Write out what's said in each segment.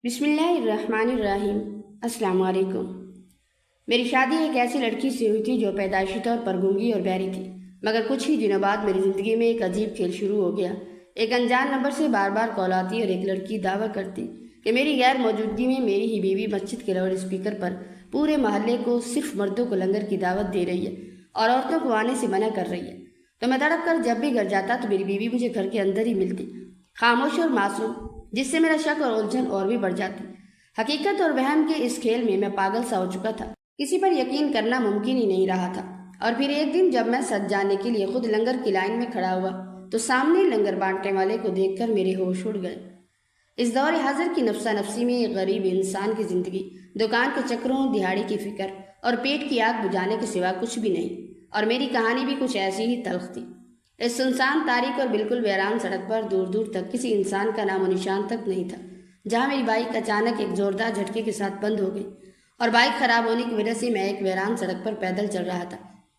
بسم اللہ الرحمن الرحیم۔ السلام علیکم۔ میری شادی ایک ایسی لڑکی سے ہوئی تھی جو پیدائشی طور پر گونگی اور بہری تھی، مگر کچھ ہی دنوں بعد میری زندگی میں ایک عجیب کھیل شروع ہو گیا۔ ایک انجان نمبر سے بار بار کال آتی اور ایک لڑکی دعویٰ کرتی کہ میری غیر موجودگی میں میری ہی بیوی مسجد کے لاؤڈ اسپیکر پر پورے محلے کو صرف مردوں کو لنگر کی دعوت دے رہی ہے اور عورتوں کو آنے سے منع کر رہی ہے۔ تو میں تڑپ کر جب بھی گھر جاتا تو میری بیوی مجھے گھر کے اندر ہی ملتی، خاموش اور معصوم، جس سے میرا شک اور الجھن اور بھی بڑھ جاتی۔ حقیقت اور وہم کے اس کھیل میں میں پاگل سا ہو چکا تھا، کسی پر یقین کرنا ممکن ہی نہیں رہا تھا۔ اور پھر ایک دن جب میں سچ جاننے کے لیے خود لنگر کی لائن میں کھڑا ہوا تو سامنے لنگر بانٹنے والے کو دیکھ کر میرے ہوش اڑ گئے۔ اس دور حاضر کی نفسا نفسی میں ایک غریب انسان کی زندگی دکان کے چکروں، دہاڑی کی فکر اور پیٹ کی آگ بجھانے کے سوا کچھ بھی نہیں، اور میری کہانی بھی کچھ ایسی ہی تلخ تھی۔ اس سنسان، تاریک اور بالکل ویران سڑک پر دور دور تک کسی انسان کا نام و نشان تک نہیں تھا، جہاں میری بائک اچانک ایک زوردار جھٹکے کے ساتھ بند ہو گئی، اور بائک خراب ہونے کی وجہ سے میں ایک ویران سڑک پر پیدل چل رہا تھا۔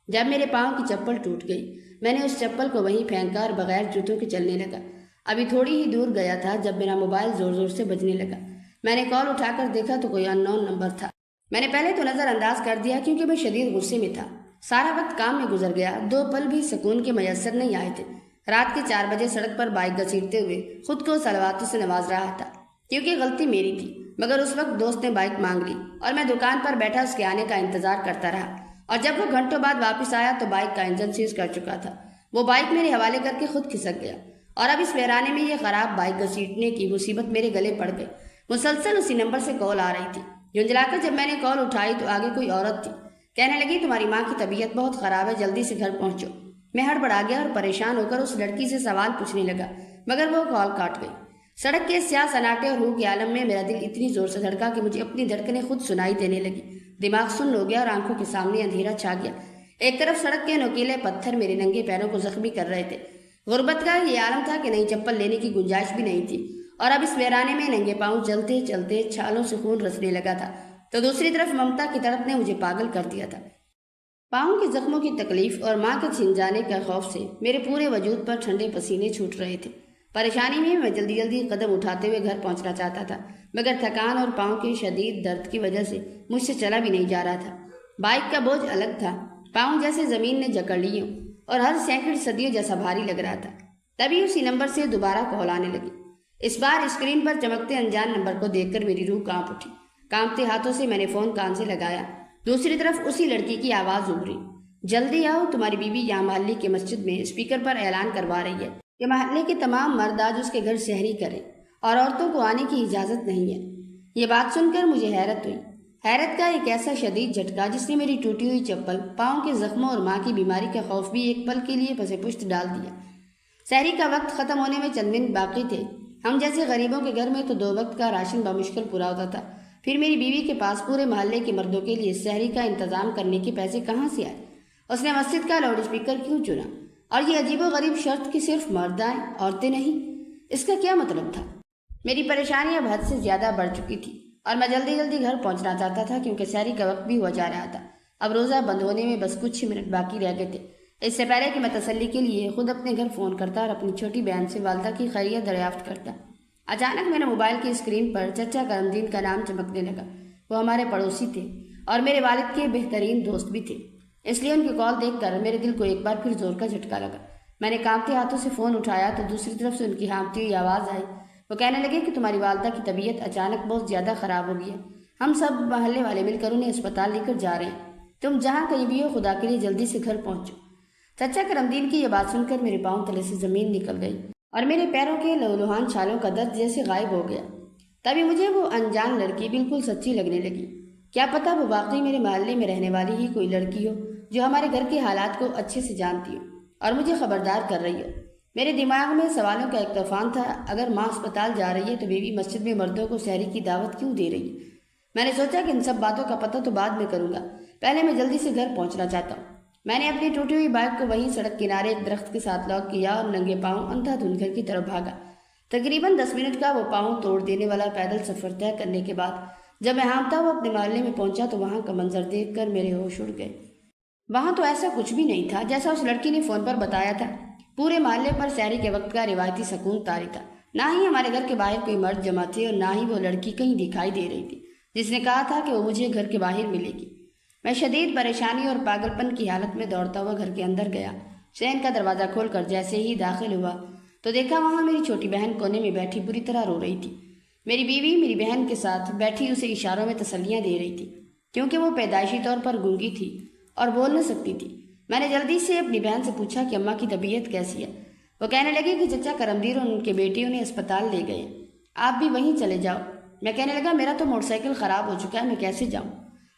جب میرے پاؤں کی چپل ٹوٹ گئی، میں نے اس چپل کو وہیں پھینکا اور بغیر جوتوں کے چلنے لگا۔ ابھی تھوڑی ہی دور گیا تھا جب میرا موبائل زور زور سے بجنے لگا۔ میں نے کال اٹھا کر دیکھا تو کوئی ان نون نمبر تھا۔ میں نے پہلے تو نظر انداز کر دیا کیونکہ میں شدید غصے میں تھا۔ سارا وقت کام میں گزر گیا، 2 پل بھی سکون کے میسر نہیں آئے تھے۔ رات کے 4 بجے سڑک پر بائک گھسیٹتے ہوئے خود کو صلواتوں سے نواز رہا تھا، کیونکہ غلطی میری تھی، مگر اس وقت دوست نے بائک مانگ لی اور میں دکان پر بیٹھا اس کے آنے کا انتظار کرتا رہا، اور جب وہ گھنٹوں بعد واپس آیا تو بائک کا انجن سیز کر چکا تھا۔ وہ بائک میرے حوالے کر کے خود کھسک گیا، اور اب اس ویرانے میں یہ خراب بائک گھسیٹنے کی مصیبت میرے گلے پڑ گئی۔ مسلسل اسی نمبر سے کال آ رہی تھی۔ جھنجھلا کر جب میں نے کال اٹھائی تو آگے کوئی عورت تھی، کہنے لگی تمہاری ماں کی طبیعت بہت خراب ہے، جلدی سے گھر پہنچو۔ میں ہڑبڑا گیا اور پریشان ہو کر اس لڑکی سے سوال پوچھنے لگا، مگر وہ کال کاٹ گئی۔ سڑک کے سیاہ سناٹے اور ہو کے عالم میں میرا دل اتنی زور سے دھڑکا کہ مجھے اپنی دھڑکنیں خود سنائی دینے لگی۔ دماغ سن ہو گیا اور آنکھوں کے سامنے اندھیرا چھا گیا۔ ایک طرف سڑک کے نوکیلے پتھر میرے ننگے پیروں کو زخمی کر رہے تھے۔ غربت کا یہ عالم تھا کہ نئی چپل لینے کی گنجائش بھی نہیں تھی، اور اب اس ویرانے میں ننگے پاؤں چلتے چلتے چھالوں سے خون رسنے لگا تھا، تو دوسری طرف ممتا کی تڑپ نے مجھے پاگل کر دیا تھا۔ پاؤں کے زخموں کی تکلیف اور ماں کے چھن جانے کا خوف سے میرے پورے وجود پر ٹھنڈے پسینے چھوٹ رہے تھے۔ پریشانی میں جلدی جلدی قدم اٹھاتے ہوئے گھر پہنچنا چاہتا تھا، مگر تھکان اور پاؤں کے شدید درد کی وجہ سے مجھ سے چلا بھی نہیں جا رہا تھا۔ بائک کا بوجھ الگ تھا، پاؤں جیسے زمین نے جکڑ لی ہوں، اور ہر سینکڑ صدیوں جیسا بھاری لگ رہا تھا۔ تبھی اسی نمبر سے دوبارہ کال آنے لگی۔ اس بار اسکرین پر چمکتے انجان نمبر کو دیکھ کر میری روح کانپ اٹھی۔ کانپتے ہاتھوں سے میں نے فون کان سے لگایا۔ دوسری طرف اسی لڑکی کی آواز ابھری، جلدی آؤ، تمہاری بیوی یہاں محلے کی مسجد میں اسپیکر پر اعلان کروا رہی ہے کہ محلے کے تمام مرد آج اس کے گھر سحری کریں اور عورتوں کو آنے کی اجازت نہیں ہے۔ یہ بات سن کر مجھے حیرت ہوئی، حیرت کا ایک ایسا شدید جھٹکا جس نے میری ٹوٹی ہوئی چپل، پاؤں کے زخموں اور ماں کی بیماری کا خوف بھی ایک پل کے لیے پس پشت ڈال دیا۔ سحری کا وقت ختم ہونے میں چند منٹ باقی تھے۔ ہم جیسے غریبوں کے گھر میں تو 2 وقت کا راشن بمشکل پورا ہوتا تھا، پھر میری بیوی کے پاس پورے محلے کے مردوں کے لیے سحری کا انتظام کرنے کے پیسے کہاں سے آئے؟ اس نے مسجد کا لاؤڈ اسپیکر کیوں چنا؟ اور یہ عجیب و غریب شرط کہ صرف مرد آئیں، عورتیں نہیں، اس کا کیا مطلب تھا؟ میری پریشانی اب حد سے زیادہ بڑھ چکی تھی، اور میں جلدی جلدی گھر پہنچنا چاہتا تھا کیونکہ سحری کا وقت بھی ہوا جا رہا تھا۔ اب روزہ بند ہونے میں بس کچھ ہی منٹ باقی رہ گئے تھے۔ اس سے پہلے کہ میں تسلی کے لیے خود اپنے گھر فون کرتا اور اپنی چھوٹی بہن سے والدہ کی خیریت دریافت کرتا، اچانک میرے موبائل کی اسکرین پر چچا کرم دین کا نام چمکنے لگا۔ وہ ہمارے پڑوسی تھے اور میرے والد کے بہترین دوست بھی تھے، اس لیے ان کی کال دیکھ کر میرے دل کو ایک بار پھر زور کا جھٹکا لگا۔ میں نے کانپتے ہاتھوں سے فون اٹھایا تو دوسری طرف سے ان کی ہانپتی ہوئی آواز آئی۔ وہ کہنے لگے کہ تمہاری والدہ کی طبیعت اچانک بہت زیادہ خراب ہو گئی ہے، ہم سب محلے والے مل کر انہیں اسپتال لے کر جا رہے ہیں، تم جہاں کہیں بھی ہو خدا کے لیے جلدی سے گھر پہنچو۔ چچا کرم دین کی یہ بات سن کر میرے پاؤں تلے سے زمین نکل گئی اور میرے پیروں کے لہولہان چھالوں کا درد جیسے غائب ہو گیا۔ تبھی مجھے وہ انجان لڑکی بالکل سچی لگنے لگی۔ کیا پتہ وہ واقعی میرے محلے میں رہنے والی ہی کوئی لڑکی ہو جو ہمارے گھر کے حالات کو اچھے سے جانتی ہو اور مجھے خبردار کر رہی ہو۔ میرے دماغ میں سوالوں کا ایک طوفان تھا۔ اگر ماں اسپتال جا رہی ہے تو بیوی مسجد میں مردوں کو سحری کی دعوت کیوں دے رہی ہے؟ میں نے سوچا کہ ان سب باتوں کا پتہ تو بعد میں کروں گا، پہلے میں جلدی سے گھر پہنچنا چاہتا ہوں۔ میں نے اپنی ٹوٹی ہوئی بائک کو وہیں سڑک کنارے ایک درخت کے ساتھ لاک کیا اور ننگے پاؤں اندھا دھند گھر کی طرف بھاگا۔ تقریباً 10 منٹ کا وہ پاؤں توڑ دینے والا پیدل سفر طے کرنے کے بعد جب میں ہانپتا ہوا اپنے محلے میں پہنچا تو وہاں کا منظر دیکھ کر میرے ہوش اڑ گئے۔ وہاں تو ایسا کچھ بھی نہیں تھا جیسا اس لڑکی نے فون پر بتایا تھا۔ پورے محلے پر سحری کے وقت کا روایتی سکون طاری تھا۔ نہ ہی ہمارے گھر کے باہر کوئی مرد جمع تھے اور نہ ہی وہ لڑکی کہیں دکھائی دے رہی تھی جس نے کہا تھا کہ وہ مجھے گھر کے باہر ملے گی۔ میں شدید پریشانی اور پاگل پن کی حالت میں دوڑتا ہوا گھر کے اندر گیا۔ صحن کا دروازہ کھول کر جیسے ہی داخل ہوا تو دیکھا وہاں میری چھوٹی بہن کونے میں بیٹھی بری طرح رو رہی تھی۔ میری بیوی میری بہن کے ساتھ بیٹھی اسے اشاروں میں تسلیاں دے رہی تھی کیونکہ وہ پیدائشی طور پر گونگی تھی اور بول نہ سکتی تھی۔ میں نے جلدی سے اپنی بہن سے پوچھا کہ اماں کی طبیعت کیسی ہے۔ وہ کہنے لگی کہ چچا کرمدیر اور ان کے بیٹی انہیں اسپتال لے گئے، آپ بھی وہیں چلے جاؤ۔ میں کہنے لگا میرا تو موٹر سائیکل خراب ہو چکا ہے، میں کیسے جاؤں؟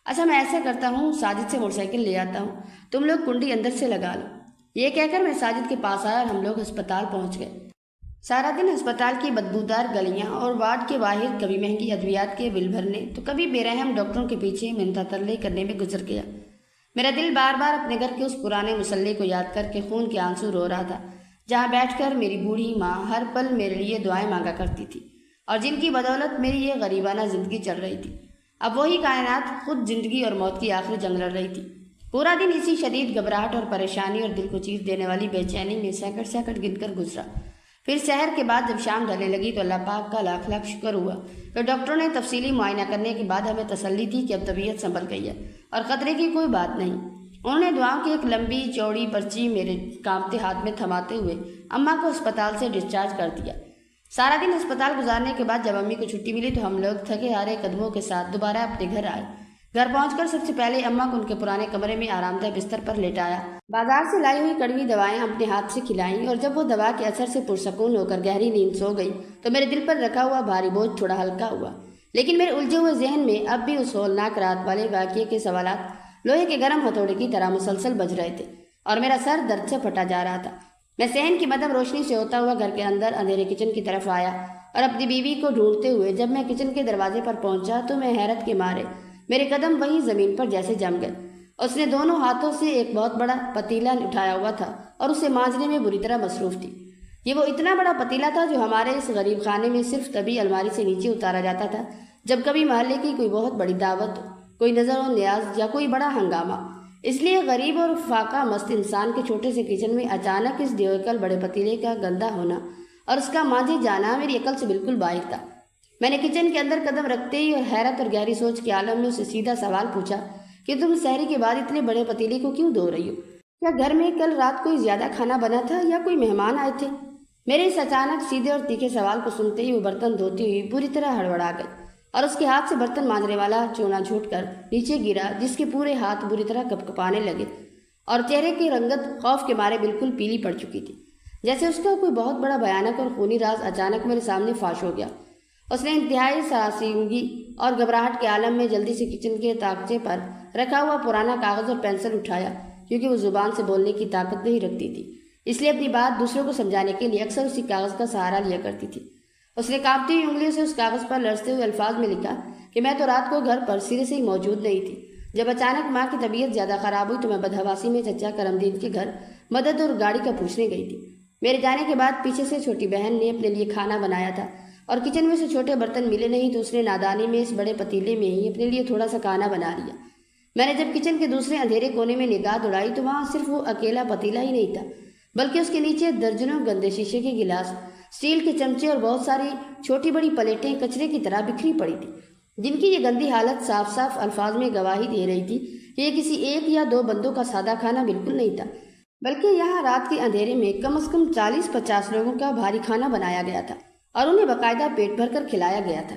اچھا میں ایسا کرتا ہوں، ساجد سے موٹر سائیکل لے آتا ہوں، تم لوگ کنڈی اندر سے لگا لو۔ یہ کہہ کر میں ساجد کے پاس آیا اور ہم لوگ ہسپتال پہنچ گئے۔ سارا دن ہسپتال کی بدبودار گلیاں اور وارڈ کے باہر کبھی مہنگی ادویات کے بل بھرنے تو کبھی بے رحم ڈاکٹروں کے پیچھے منت ترلے کرنے میں گزر گیا۔ میرا دل بار بار اپنے گھر کے اس پرانے مسلح کو یاد کر کے خون کے آنسو رو رہا تھا جہاں بیٹھ کر میری بوڑھی ماں ہر پل میرے لیے دعائیں مانگا کرتی تھی اور جن کی بدولت میری یہ غریبانہ زندگی چل رہی تھی۔ اب وہی کائنات خود زندگی اور موت کی آخری جنگ لڑ رہی تھی۔ پورا دن اسی شدید گھبراہٹ اور پریشانی اور دل کو چیر دینے والی بے چینی میں سیکنڈ سیکنڈ گن کر گزرا۔ پھر سحر کے بعد جب شام ڈھلنے لگی تو اللہ پاک کا لاکھ لاکھ شکر ہوا کہ ڈاکٹروں نے تفصیلی معائنہ کرنے کے بعد ہمیں تسلی دی کہ اب طبیعت سنبھل گئی ہے اور خطرے کی کوئی بات نہیں۔ انہوں نے دعاؤں کی ایک لمبی چوڑی پرچی میرے کانپتے ہاتھ میں تھماتے ہوئے اماں کو اسپتال سے ڈسچارج کر دیا۔ سارا دن اسپتال گزارنے کے بعد جب امی کو چھٹی ملی تو ہم لوگ تھکے ہارے قدموں کے ساتھ دوبارہ اپنے گھر آئے۔ گھر پہنچ کر سب سے پہلے اماں کو ان کے پرانے کمرے میں آرام دہ بستر پر لیٹایا، بازار سے لائی ہوئی کڑوی دوائیں اپنے ہاتھ سے کھلائیں اور جب وہ دوا کے اثر سے پرسکون ہو کر گہری نیند سو گئی تو میرے دل پر رکھا ہوا بھاری بوجھ تھوڑا ہلکا ہوا۔ لیکن میرے الجھے ہوئے ذہن میں اب بھی اس ہولناک رات والے واقعے کے سوالات لوہے کے گرم ہتھوڑے کی طرح مسلسل بج رہے تھے اور میرا سر درد سے پھٹا جا رہا تھا۔ میں صحن کی مدھم روشنی سے ہوتا ہوا گھر کے اندر اندھیرے کچن کی طرف آیا اور اپنی بیوی کو ڈھونڈتے ہوئے جب میں کچن کے دروازے پر پہنچا تو میں حیرت کے مارے میرے قدم وہیں زمین پر جیسے جم گئے۔ اس نے دونوں ہاتھوں سے ایک بہت بڑا پتیلا اٹھایا ہوا تھا اور اسے مانجنے میں بری طرح مصروف تھی۔ یہ وہ اتنا بڑا پتیلا تھا جو ہمارے اس غریب خانے میں صرف تبھی الماری سے نیچے اتارا جاتا تھا جب کبھی محلے کی کوئی بہت بڑی دعوت، کوئی نظر و نیاز یا کوئی بڑا ہنگامہ۔ اس لیے غریب اور فاقہ مست انسان کے چھوٹے سے کچن میں اچانک اس دیوکل بڑے پتیلے کا گندا ہونا اور اس کا مانجے جانا میری عقل سے بالکل باہر تھا۔ میں نے کچن کے اندر قدم رکھتے ہی اور حیرت اور گہری سوچ کے عالم میں اسے سیدھا سوال پوچھا کہ تم سحری کے بعد اتنے بڑے پتیلے کو کیوں دھو رہی ہو؟ کیا گھر میں کل رات کوئی زیادہ کھانا بنا تھا یا کوئی مہمان آئے تھے؟ میرے اس اچانک سیدھے اور تیکھے سوال کو سنتے ہی وہ برتن دھوتی ہوئی بری طرح ہڑبڑا گئی اور اس کے ہاتھ سے برتن مانجنے والا چونا جھوٹ کر نیچے گرا جس کے پورے ہاتھ بری طرح کپکپانے لگے اور چہرے کی رنگت خوف کے مارے بالکل پیلی پڑ چکی تھی، جیسے اس کا کوئی بہت بڑا بھیانک اور خونی راز اچانک میرے سامنے فاش ہو گیا۔ اس نے انتہائی سراسیمگی اور گھبراہٹ کے عالم میں جلدی سے کچن کے طاقچے پر رکھا ہوا پرانا کاغذ اور پینسل اٹھایا کیونکہ وہ زبان سے بولنے کی طاقت نہیں رکھتی تھی، اس لیے اپنی بات دوسروں کو سمجھانے کے لیے اکثر اسی کاغذ کا سہارا لیا کرتی تھی۔ اس نے کانپتی ہوئی انگلیوں سے اس کاغذ پر لرزتے ہوئے الفاظ میں لکھا کہ میں تو رات کو گھر پر سرے سے ہی موجود نہیں تھی۔ جب اچانک ماں کی طبیعت زیادہ خراب ہوئی تو میں بدحواسی میں چچا کرمدین کے گھر مدد اور گاڑی کا پوچھنے گئی تھی۔ میرے جانے کے بعد پیچھے سے چھوٹی بہن نے اپنے لیے کھانا بنایا تھا اور کچن میں سے چھوٹے برتن ملے نہیں تو اس نے نادانی میں اس بڑے پتیلے میں ہی اپنے لیے تھوڑا سا کھانا بنا لیا۔ میں نے جب کچن کے دوسرے اندھیرے کونے میں نگاہ دوڑائی تو وہاں صرف وہ اکیلا پتیلا ہی نہیں تھا بلکہ اس کے نیچے درجنوں گندے شیشے کے گلاس، اسٹیل کے چمچے اور بہت ساری چھوٹی بڑی پلیٹیں کچرے کی طرح بکھری پڑی تھی جن کی یہ گندی حالت صاف صاف الفاظ میں گواہی دے رہی تھی کہ یہ کسی ایک یا دو بندوں کا سادہ کھانا بالکل نہیں تھا بلکہ یہاں رات کے اندھیرے میں کم از کم 40-50 لوگوں کا بھاری کھانا بنایا گیا تھا اور انہیں باقاعدہ پیٹ بھر کر کھلایا گیا تھا۔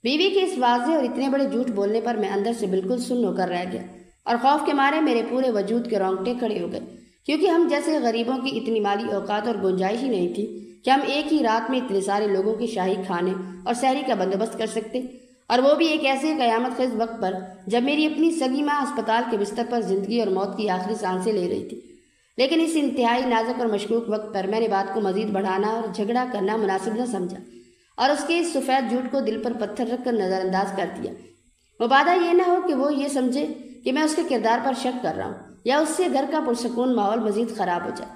بیوی کے اس واضح اور اتنے بڑے جھوٹ بولنے پر میں اندر سے بالکل سن ہو کر رہ گیا اور خوف کے مارے میرے پورے وجود کے رونگٹے کھڑے ہو گئے کیونکہ ہم جیسے غریبوں کی اتنی مالی اوقات اور گنجائش ہی نہیں تھی کہ ہم ایک ہی رات میں اتنے سارے لوگوں کے شاہی کھانے اور سحری کا بندوبست کر سکتے، اور وہ بھی ایک ایسے قیامت خیز وقت پر جب میری اپنی سگی ماں اسپتال کے بستر پر زندگی اور موت کی آخری سانسیں لے رہی تھی۔ لیکن اس انتہائی نازک اور مشکوک وقت پر میں نے بات کو مزید بڑھانا اور جھگڑا کرنا مناسب نہ سمجھا اور اس کے اس سفید جھوٹ کو دل پر پتھر رکھ کر نظر انداز کر دیا۔ مبادہ یہ نہ ہو کہ وہ یہ سمجھے کہ میں اس کے کردار پر شک کر رہا ہوں یا اس سے گھر کا پرسکون ماحول مزید خراب ہو جائے،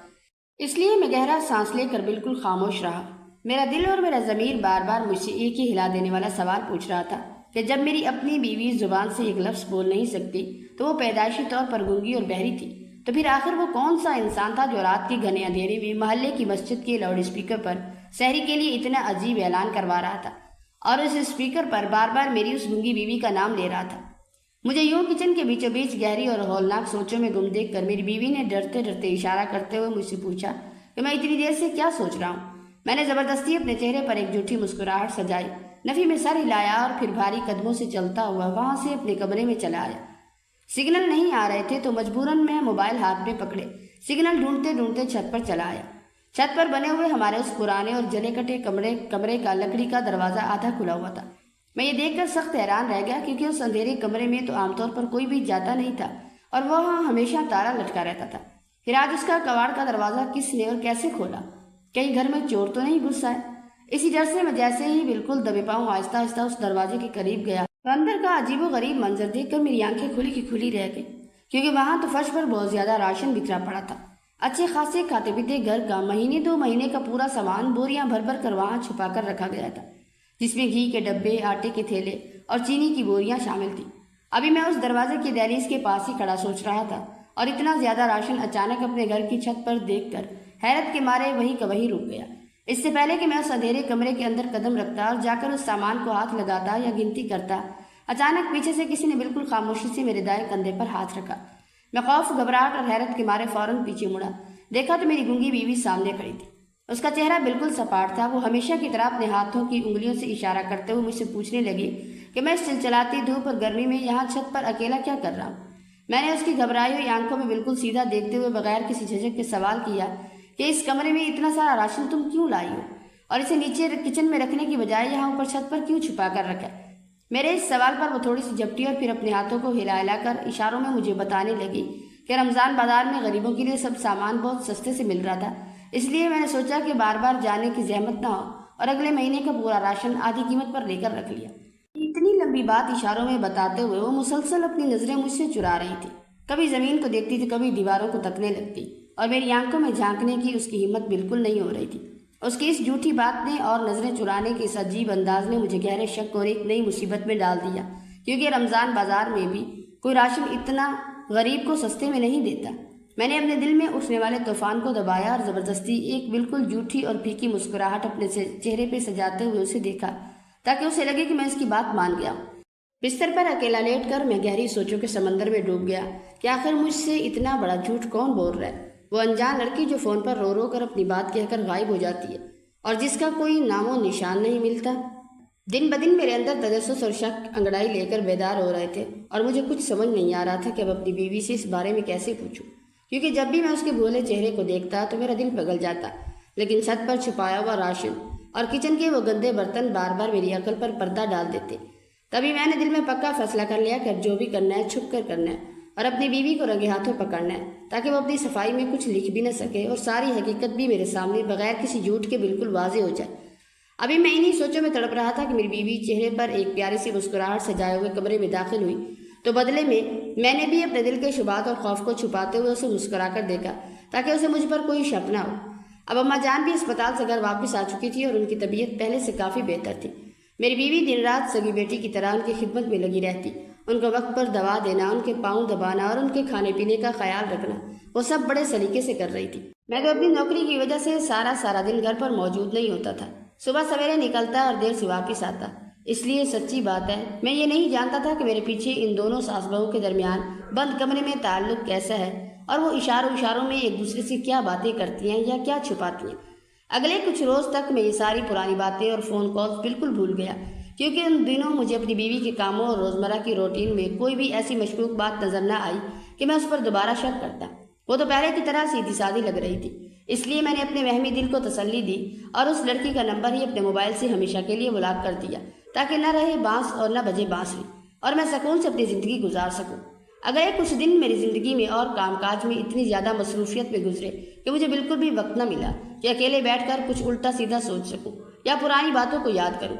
اس لیے میں گہرا سانس لے کر بالکل خاموش رہا۔ میرا دل اور میرا ضمیر بار بار مجھ سے ایک ہی ہلا دینے والا سوال پوچھ رہا تھا کہ جب میری اپنی بیوی زبان سے ایک لفظ بول نہیں سکتی تو وہ پیدائشی طور پر گونگی اور بہری تھی، تو پھر آخر وہ کون سا انسان تھا جو رات کے گھنے اندھیرے میں محلے کی مسجد کے لاؤڈ اسپیکر پر سحری کے لیے اتنا عجیب اعلان کروا رہا تھا اور اس اسپیکر پر بار بار میری اس گنگی بیوی کا نام لے رہا تھا۔ مجھے یوں کچن کے بیچوں بیچ گہری اور ہولناک سوچوں میں گم دیکھ کر میری بیوی نے ڈرتے ڈرتے اشارہ کرتے ہوئے مجھ سے پوچھا کہ میں اتنی دیر سے کیا سوچ رہا ہوں۔ میں نے زبردستی اپنے چہرے پر ایک جھوٹی مسکراہٹ سجائی، نفی میں سر ہلایا اور پھر بھاری قدموں سے چلتا ہوا وہاں سے اپنے کمرے میں چلا آیا۔ سگنل نہیں آ رہے تھے تو مجبوراً میں موبائل ہاتھ میں پکڑے سگنل ڈھونڈتے ڈھونڈتے چھت پر چلا آیا۔ چھت پر بنے ہوئے ہمارے اس پرانے اور جلے کٹے کمرے کا لکڑی کا دروازہ آدھا کھلا ہوا تھا۔ میں یہ دیکھ کر سخت حیران رہ گیا کیونکہ اس اندھیرے کمرے میں تو عام طور پر کوئی بھی جاتا نہیں تھا اور وہاں ہمیشہ تالا لٹکا رہتا تھا۔ پھر آج اس کا کواڑ کا دروازہ کس نے اور کیسے کھولا؟ کہیں گھر میں چور تو نہیں گھس آئے؟ اسی ڈر سے میں جیسے ہی بالکل دبے پاؤں آہستہ آہستہ اس دروازے کے قریب گیا تو اندر کا عجیب و غریب منظر دیکھ کر میری آنکھیں کھلی کی کھلی رہ گئی، کیونکہ وہاں تو فرش پر بہت زیادہ راشن بکھرا پڑا تھا۔ اچھے خاصے کھاتے پیتے گھر کا مہینے 2 مہینے کا پورا سامان بوریاں بھر بھر کر وہاں چھپا کر رکھا گیا تھا، جس میں گھی کے ڈبے، آٹے کے تھیلے اور چینی کی بوریاں شامل تھیں۔ ابھی میں اس دروازے کی دہلیز کے پاس ہی کھڑا سوچ رہا تھا اور اتنا زیادہ راشن اچانک اپنے گھر کی چھت پر دیکھ کر حیرت کے مارے وہیں کا وہیں رک گیا۔ اس سے پہلے کہ میں اس اندھیرے کمرے کے اندر قدم رکھتا اور جا کر اس سامان کو ہاتھ لگاتا یا گنتی کرتا، اچانک پیچھے سے کسی نے بالکل خاموشی سے میرے دائیں کندھے پر ہاتھ رکھا۔ میں خوف، گھبراہٹ اور حیرت کے مارے فوراً پیچھے مڑا، دیکھا تو میری گنگی بیوی سامنے کھڑی تھی۔ اس کا چہرہ بالکل سپاٹ تھا۔ وہ ہمیشہ کی طرح اپنے ہاتھوں کی انگلیوں سے اشارہ کرتے ہوئے مجھ سے پوچھنے لگی کہ میں اس چلچلاتی دھوپ اور گرمی میں یہاں چھت پر اکیلا کیا کر رہا ہوں۔ میں نے اس کی گھبرائی ہوئی آنکھوں میں بالکل سیدھا دیکھتے ہوئے بغیر کسی جھجک کے سوال کیا کہ اس کمرے میں اتنا سارا راشن تم کیوں لائی ہو اور اسے نیچے کچن میں رکھنے کی بجائے یہاں اوپر چھت پر کیوں چھپا کر رکھا؟ میرے اس سوال پر وہ تھوڑی سی جھپٹی اور پھر اپنے ہاتھوں کو ہلا ہلا کر اشاروں میں مجھے بتانے لگی کہ رمضان بازار میں غریبوں کے لیے سب سامان بہت سستے سے مل رہا تھا، اس لیے میں نے سوچا کہ بار بار جانے کی زحمت نہ ہو اور اگلے مہینے کا پورا راشن آدھی قیمت پر لے کر رکھ لیا۔ اتنی لمبی بات اشاروں میں بتاتے ہوئے وہ مسلسل اپنی نظریں مجھ سے چرا رہی تھی، کبھی زمین کو دیکھتی تھی، کبھی دیواروں کو تکنے لگتی اور میری آنکھوں میں جھانکنے کی اس کی ہمت بالکل نہیں ہو رہی تھی۔ اس کی اس جھوٹی بات نے اور نظریں چرانے کے اس عجیب انداز نے مجھے گہرے شک اور ایک نئی مصیبت میں ڈال دیا، کیونکہ رمضان بازار میں بھی کوئی راشن اتنا غریب کو سستے میں نہیں دیتا۔ میں نے اپنے دل میں اٹھنے والے طوفان کو دبایا اور زبردستی ایک بالکل جھوٹی اور پھیکی مسکراہٹ اپنے چہرے پہ سجاتے ہوئے اسے دیکھا تاکہ اسے لگے کہ میں اس کی بات مان گیا ہوں۔ بستر پر اکیلا لیٹ کر میں گہری سوچوں کے سمندر میں ڈوب گیا کہ آخر مجھ سے اتنا بڑا جھوٹ کون بول رہا ہے؟ وہ انجان لڑکی جو فون پر رو رو کر اپنی بات کہہ کر غائب ہو جاتی ہے اور جس کا کوئی نام و نشان نہیں ملتا۔ دن بدن میرے اندر تجسس اور شک انگڑائی لے کر بیدار ہو رہے تھے اور مجھے کچھ سمجھ نہیں آ رہا تھا کہ اب اپنی بیوی سے اس بارے میں کیسے پوچھوں، کیونکہ جب بھی میں اس کے بھولے چہرے کو دیکھتا تو میرا دل پگھل جاتا، لیکن چھت پر چھپایا ہوا راشن اور کچن کے وہ گندے برتن بار بار میری عقل پر پردہ ڈال دیتے۔ تبھی میں نے دل میں پکا فیصلہ کر لیا کہ جو بھی کرنا ہے چھپ کر کرنا ہے اور اپنی بیوی کو رنگے ہاتھوں پکڑنا ہے تاکہ وہ اپنی صفائی میں کچھ لکھ بھی نہ سکے اور ساری حقیقت بھی میرے سامنے بغیر کسی جھوٹ کے بالکل واضح ہو جائے۔ ابھی میں انہی سوچوں میں تڑپ رہا تھا کہ میری بیوی چہرے پر ایک پیاری سی مسکراہٹ سجائے ہوئے کمرے میں داخل ہوئی، تو بدلے میں نے بھی اپنے دل کے شبہات اور خوف کو چھپاتے ہوئے اسے مسکرا کر دیکھا تاکہ اسے مجھ پر کوئی شک نہ ہو۔ اب اماں جان بھی اسپتال سے گھر واپس آ چکی تھی اور ان کی طبیعت پہلے سے کافی بہتر تھی۔ میری بیوی دن رات سگی بیٹی کی طرح ان کی خدمت میں لگی رہتی، ان کو وقت پر دوا دینا، ان کے پاؤں دبانا اور ان کے کھانے پینے کا خیال رکھنا وہ سب بڑے سلیقے سے کر رہی تھی۔ میں تو اپنی نوکری کی وجہ سے سارا دن گھر پر موجود نہیں ہوتا تھا، صبح سویرے نکلتا اور دیر سے واپس آتا، اس لیے سچی بات ہے میں یہ نہیں جانتا تھا کہ میرے پیچھے ان دونوں ساس بہو کے درمیان بند کمرے میں تعلق کیسا ہے اور وہ اشاروں میں ایک دوسرے سے کیا باتیں کرتی ہیں یا کیا چھپاتی ہیں۔ اگلے کچھ روز تک میں یہ ساری پرانی باتیں اور فون کالز بالکل بھول گیا، کیونکہ ان دنوں مجھے اپنی بیوی کے کاموں اور روزمرہ کی روٹین میں کوئی بھی ایسی مشکوک بات نظر نہ آئی کہ میں اس پر دوبارہ شک کرتا۔ وہ تو پہلے کی طرح سیدھی سادھی لگ رہی تھی، اس لیے میں نے اپنے وہمی دل کو تسلی دی اور اس لڑکی کا نمبر ہی اپنے موبائل سے ہمیشہ کے لیے بلاک کر دیا تاکہ نہ رہے بانس اور نہ بجے بانسری اور میں سکون سے اپنی زندگی گزار سکوں۔ اگلے کچھ دن میری زندگی میں اور کام کاج میں اتنی زیادہ مصروفیت میں گزرے کہ مجھے بالکل بھی وقت نہ ملا کہ اکیلے بیٹھ کر کچھ الٹا سیدھا سوچ سکوں یا پرانی باتوں کو یاد کروں۔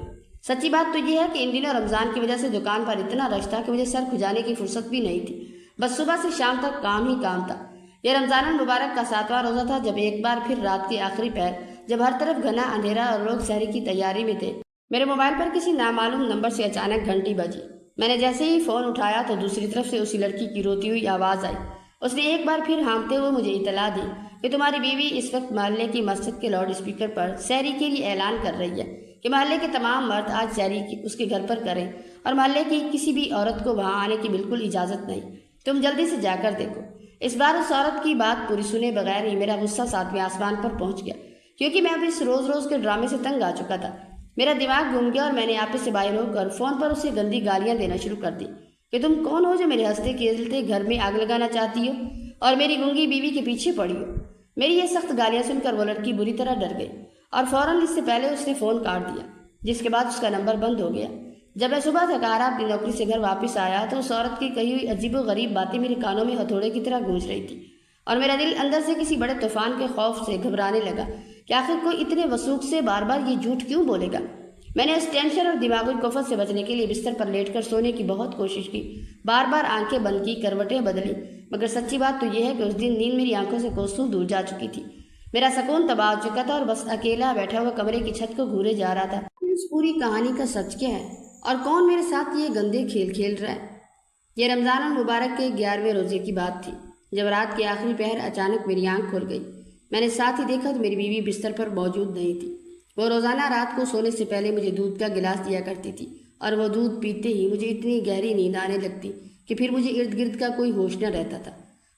سچی بات تو یہ ہے کہ ان دنوں رمضان کی وجہ سے دکان پر اتنا رش تھا کہ مجھے سر کھجانے کی فرصت بھی نہیں تھی، بس صبح سے شام تک کام ہی کام تھا۔ یہ رمضان المبارک کا 7واں روزہ تھا جب ایک بار پھر رات کے آخری پہر جب ہر طرف گھنا اندھیرا اور لوگ سحری کی تیاری میں تھے، میرے موبائل پر کسی نامعلوم نمبر سے اچانک گھنٹی بجی۔ میں نے جیسے ہی فون اٹھایا تو دوسری طرف سے اسی لڑکی کی روتی ہوئی آواز آئی۔ اس نے ایک بار پھر ہانکتے ہوئے مجھے اطلاع دی کہ تمہاری بیوی اس وقت محلے کی مسجد کے لاؤڈ اسپیکر پر سحری کے لیے اعلان کر رہی ہے کہ محلے کے تمام مرد آج سحری اس کے گھر پر کریں اور محلے کی کسی بھی عورت کو وہاں آنے کی بالکل اجازت نہیں۔ تم جلدی سے جا کر دیکھو۔ اس بار اس عورت کی بات پوری سنے بغیر ہی میرا غصہ 7ویں آسمان پر پہنچ گیا، کیونکہ میں اب اس روز روز کے ڈرامے سے تنگ آ چکا تھا۔ میرا دماغ گھوم گیا اور میں نے آپے سے باہر ہو کر فون پر اسے گندی گالیاں دینا شروع کر دی کہ تم کون ہو جو میرے ہنستے کھیلتے گھر میں آگ لگانا چاہتی ہو اور میری گونگی بیوی کے پیچھے پڑی ہو۔ میری یہ سخت گالیاں سن کر وہ لڑکی بری طرح ڈر گئی اور فوراً اس سے پہلے اس نے فون کاٹ دیا، جس کے بعد اس کا نمبر بند ہو گیا۔ جب میں صبح تھکا ہارا اپنی نوکری سے گھر واپس آیا تو اس عورت کی کہی ہوئی عجیب و غریب باتیں میرے کانوں میں ہتھوڑے کی طرح گونج رہی تھی، اور میرا دل اندر سے کسی بڑے طوفان کے خوف سے گھبرانے لگا کہ آخر کوئی اتنے وثوق سے بار بار یہ جھوٹ کیوں بولے گا۔ میں نے اس ٹینشن اور دماغی کفت سے بچنے کے لیے بستر پر لیٹ کر سونے کی بہت کوشش کی، بار بار آنکھیں بند کی، کروٹیں بدلی، مگر سچی بات تو یہ ہے کہ اس دن نیند میری آنکھوں سے کوسوں دور جا چکی تھی۔ میرا سکون تباہ ہو چکا تھا اور بس اکیلا بیٹھا ہوا کمرے کی چھت کو گھورے جا رہا تھا۔ اس پوری کہانی کا سچ کیا ہے اور کون میرے ساتھ یہ گندے کھیل کھیل رہا ہے؟ یہ رمضان المبارک کے 11ویں روزے کی بات تھی، جب رات کے آخری پہر اچانک میری آنکھ کھل گئی۔ میں نے ساتھ ہی دیکھا تو میری بیوی بستر پر موجود نہیں تھی۔ وہ روزانہ رات کو سونے سے پہلے مجھے دودھ کا گلاس دیا کرتی تھی، اور وہ دودھ پیتے ہی مجھے اتنی گہری نیند آنے لگتی کہ پھر مجھے ارد گرد کا کوئی ہوش نہ رہتا تھا۔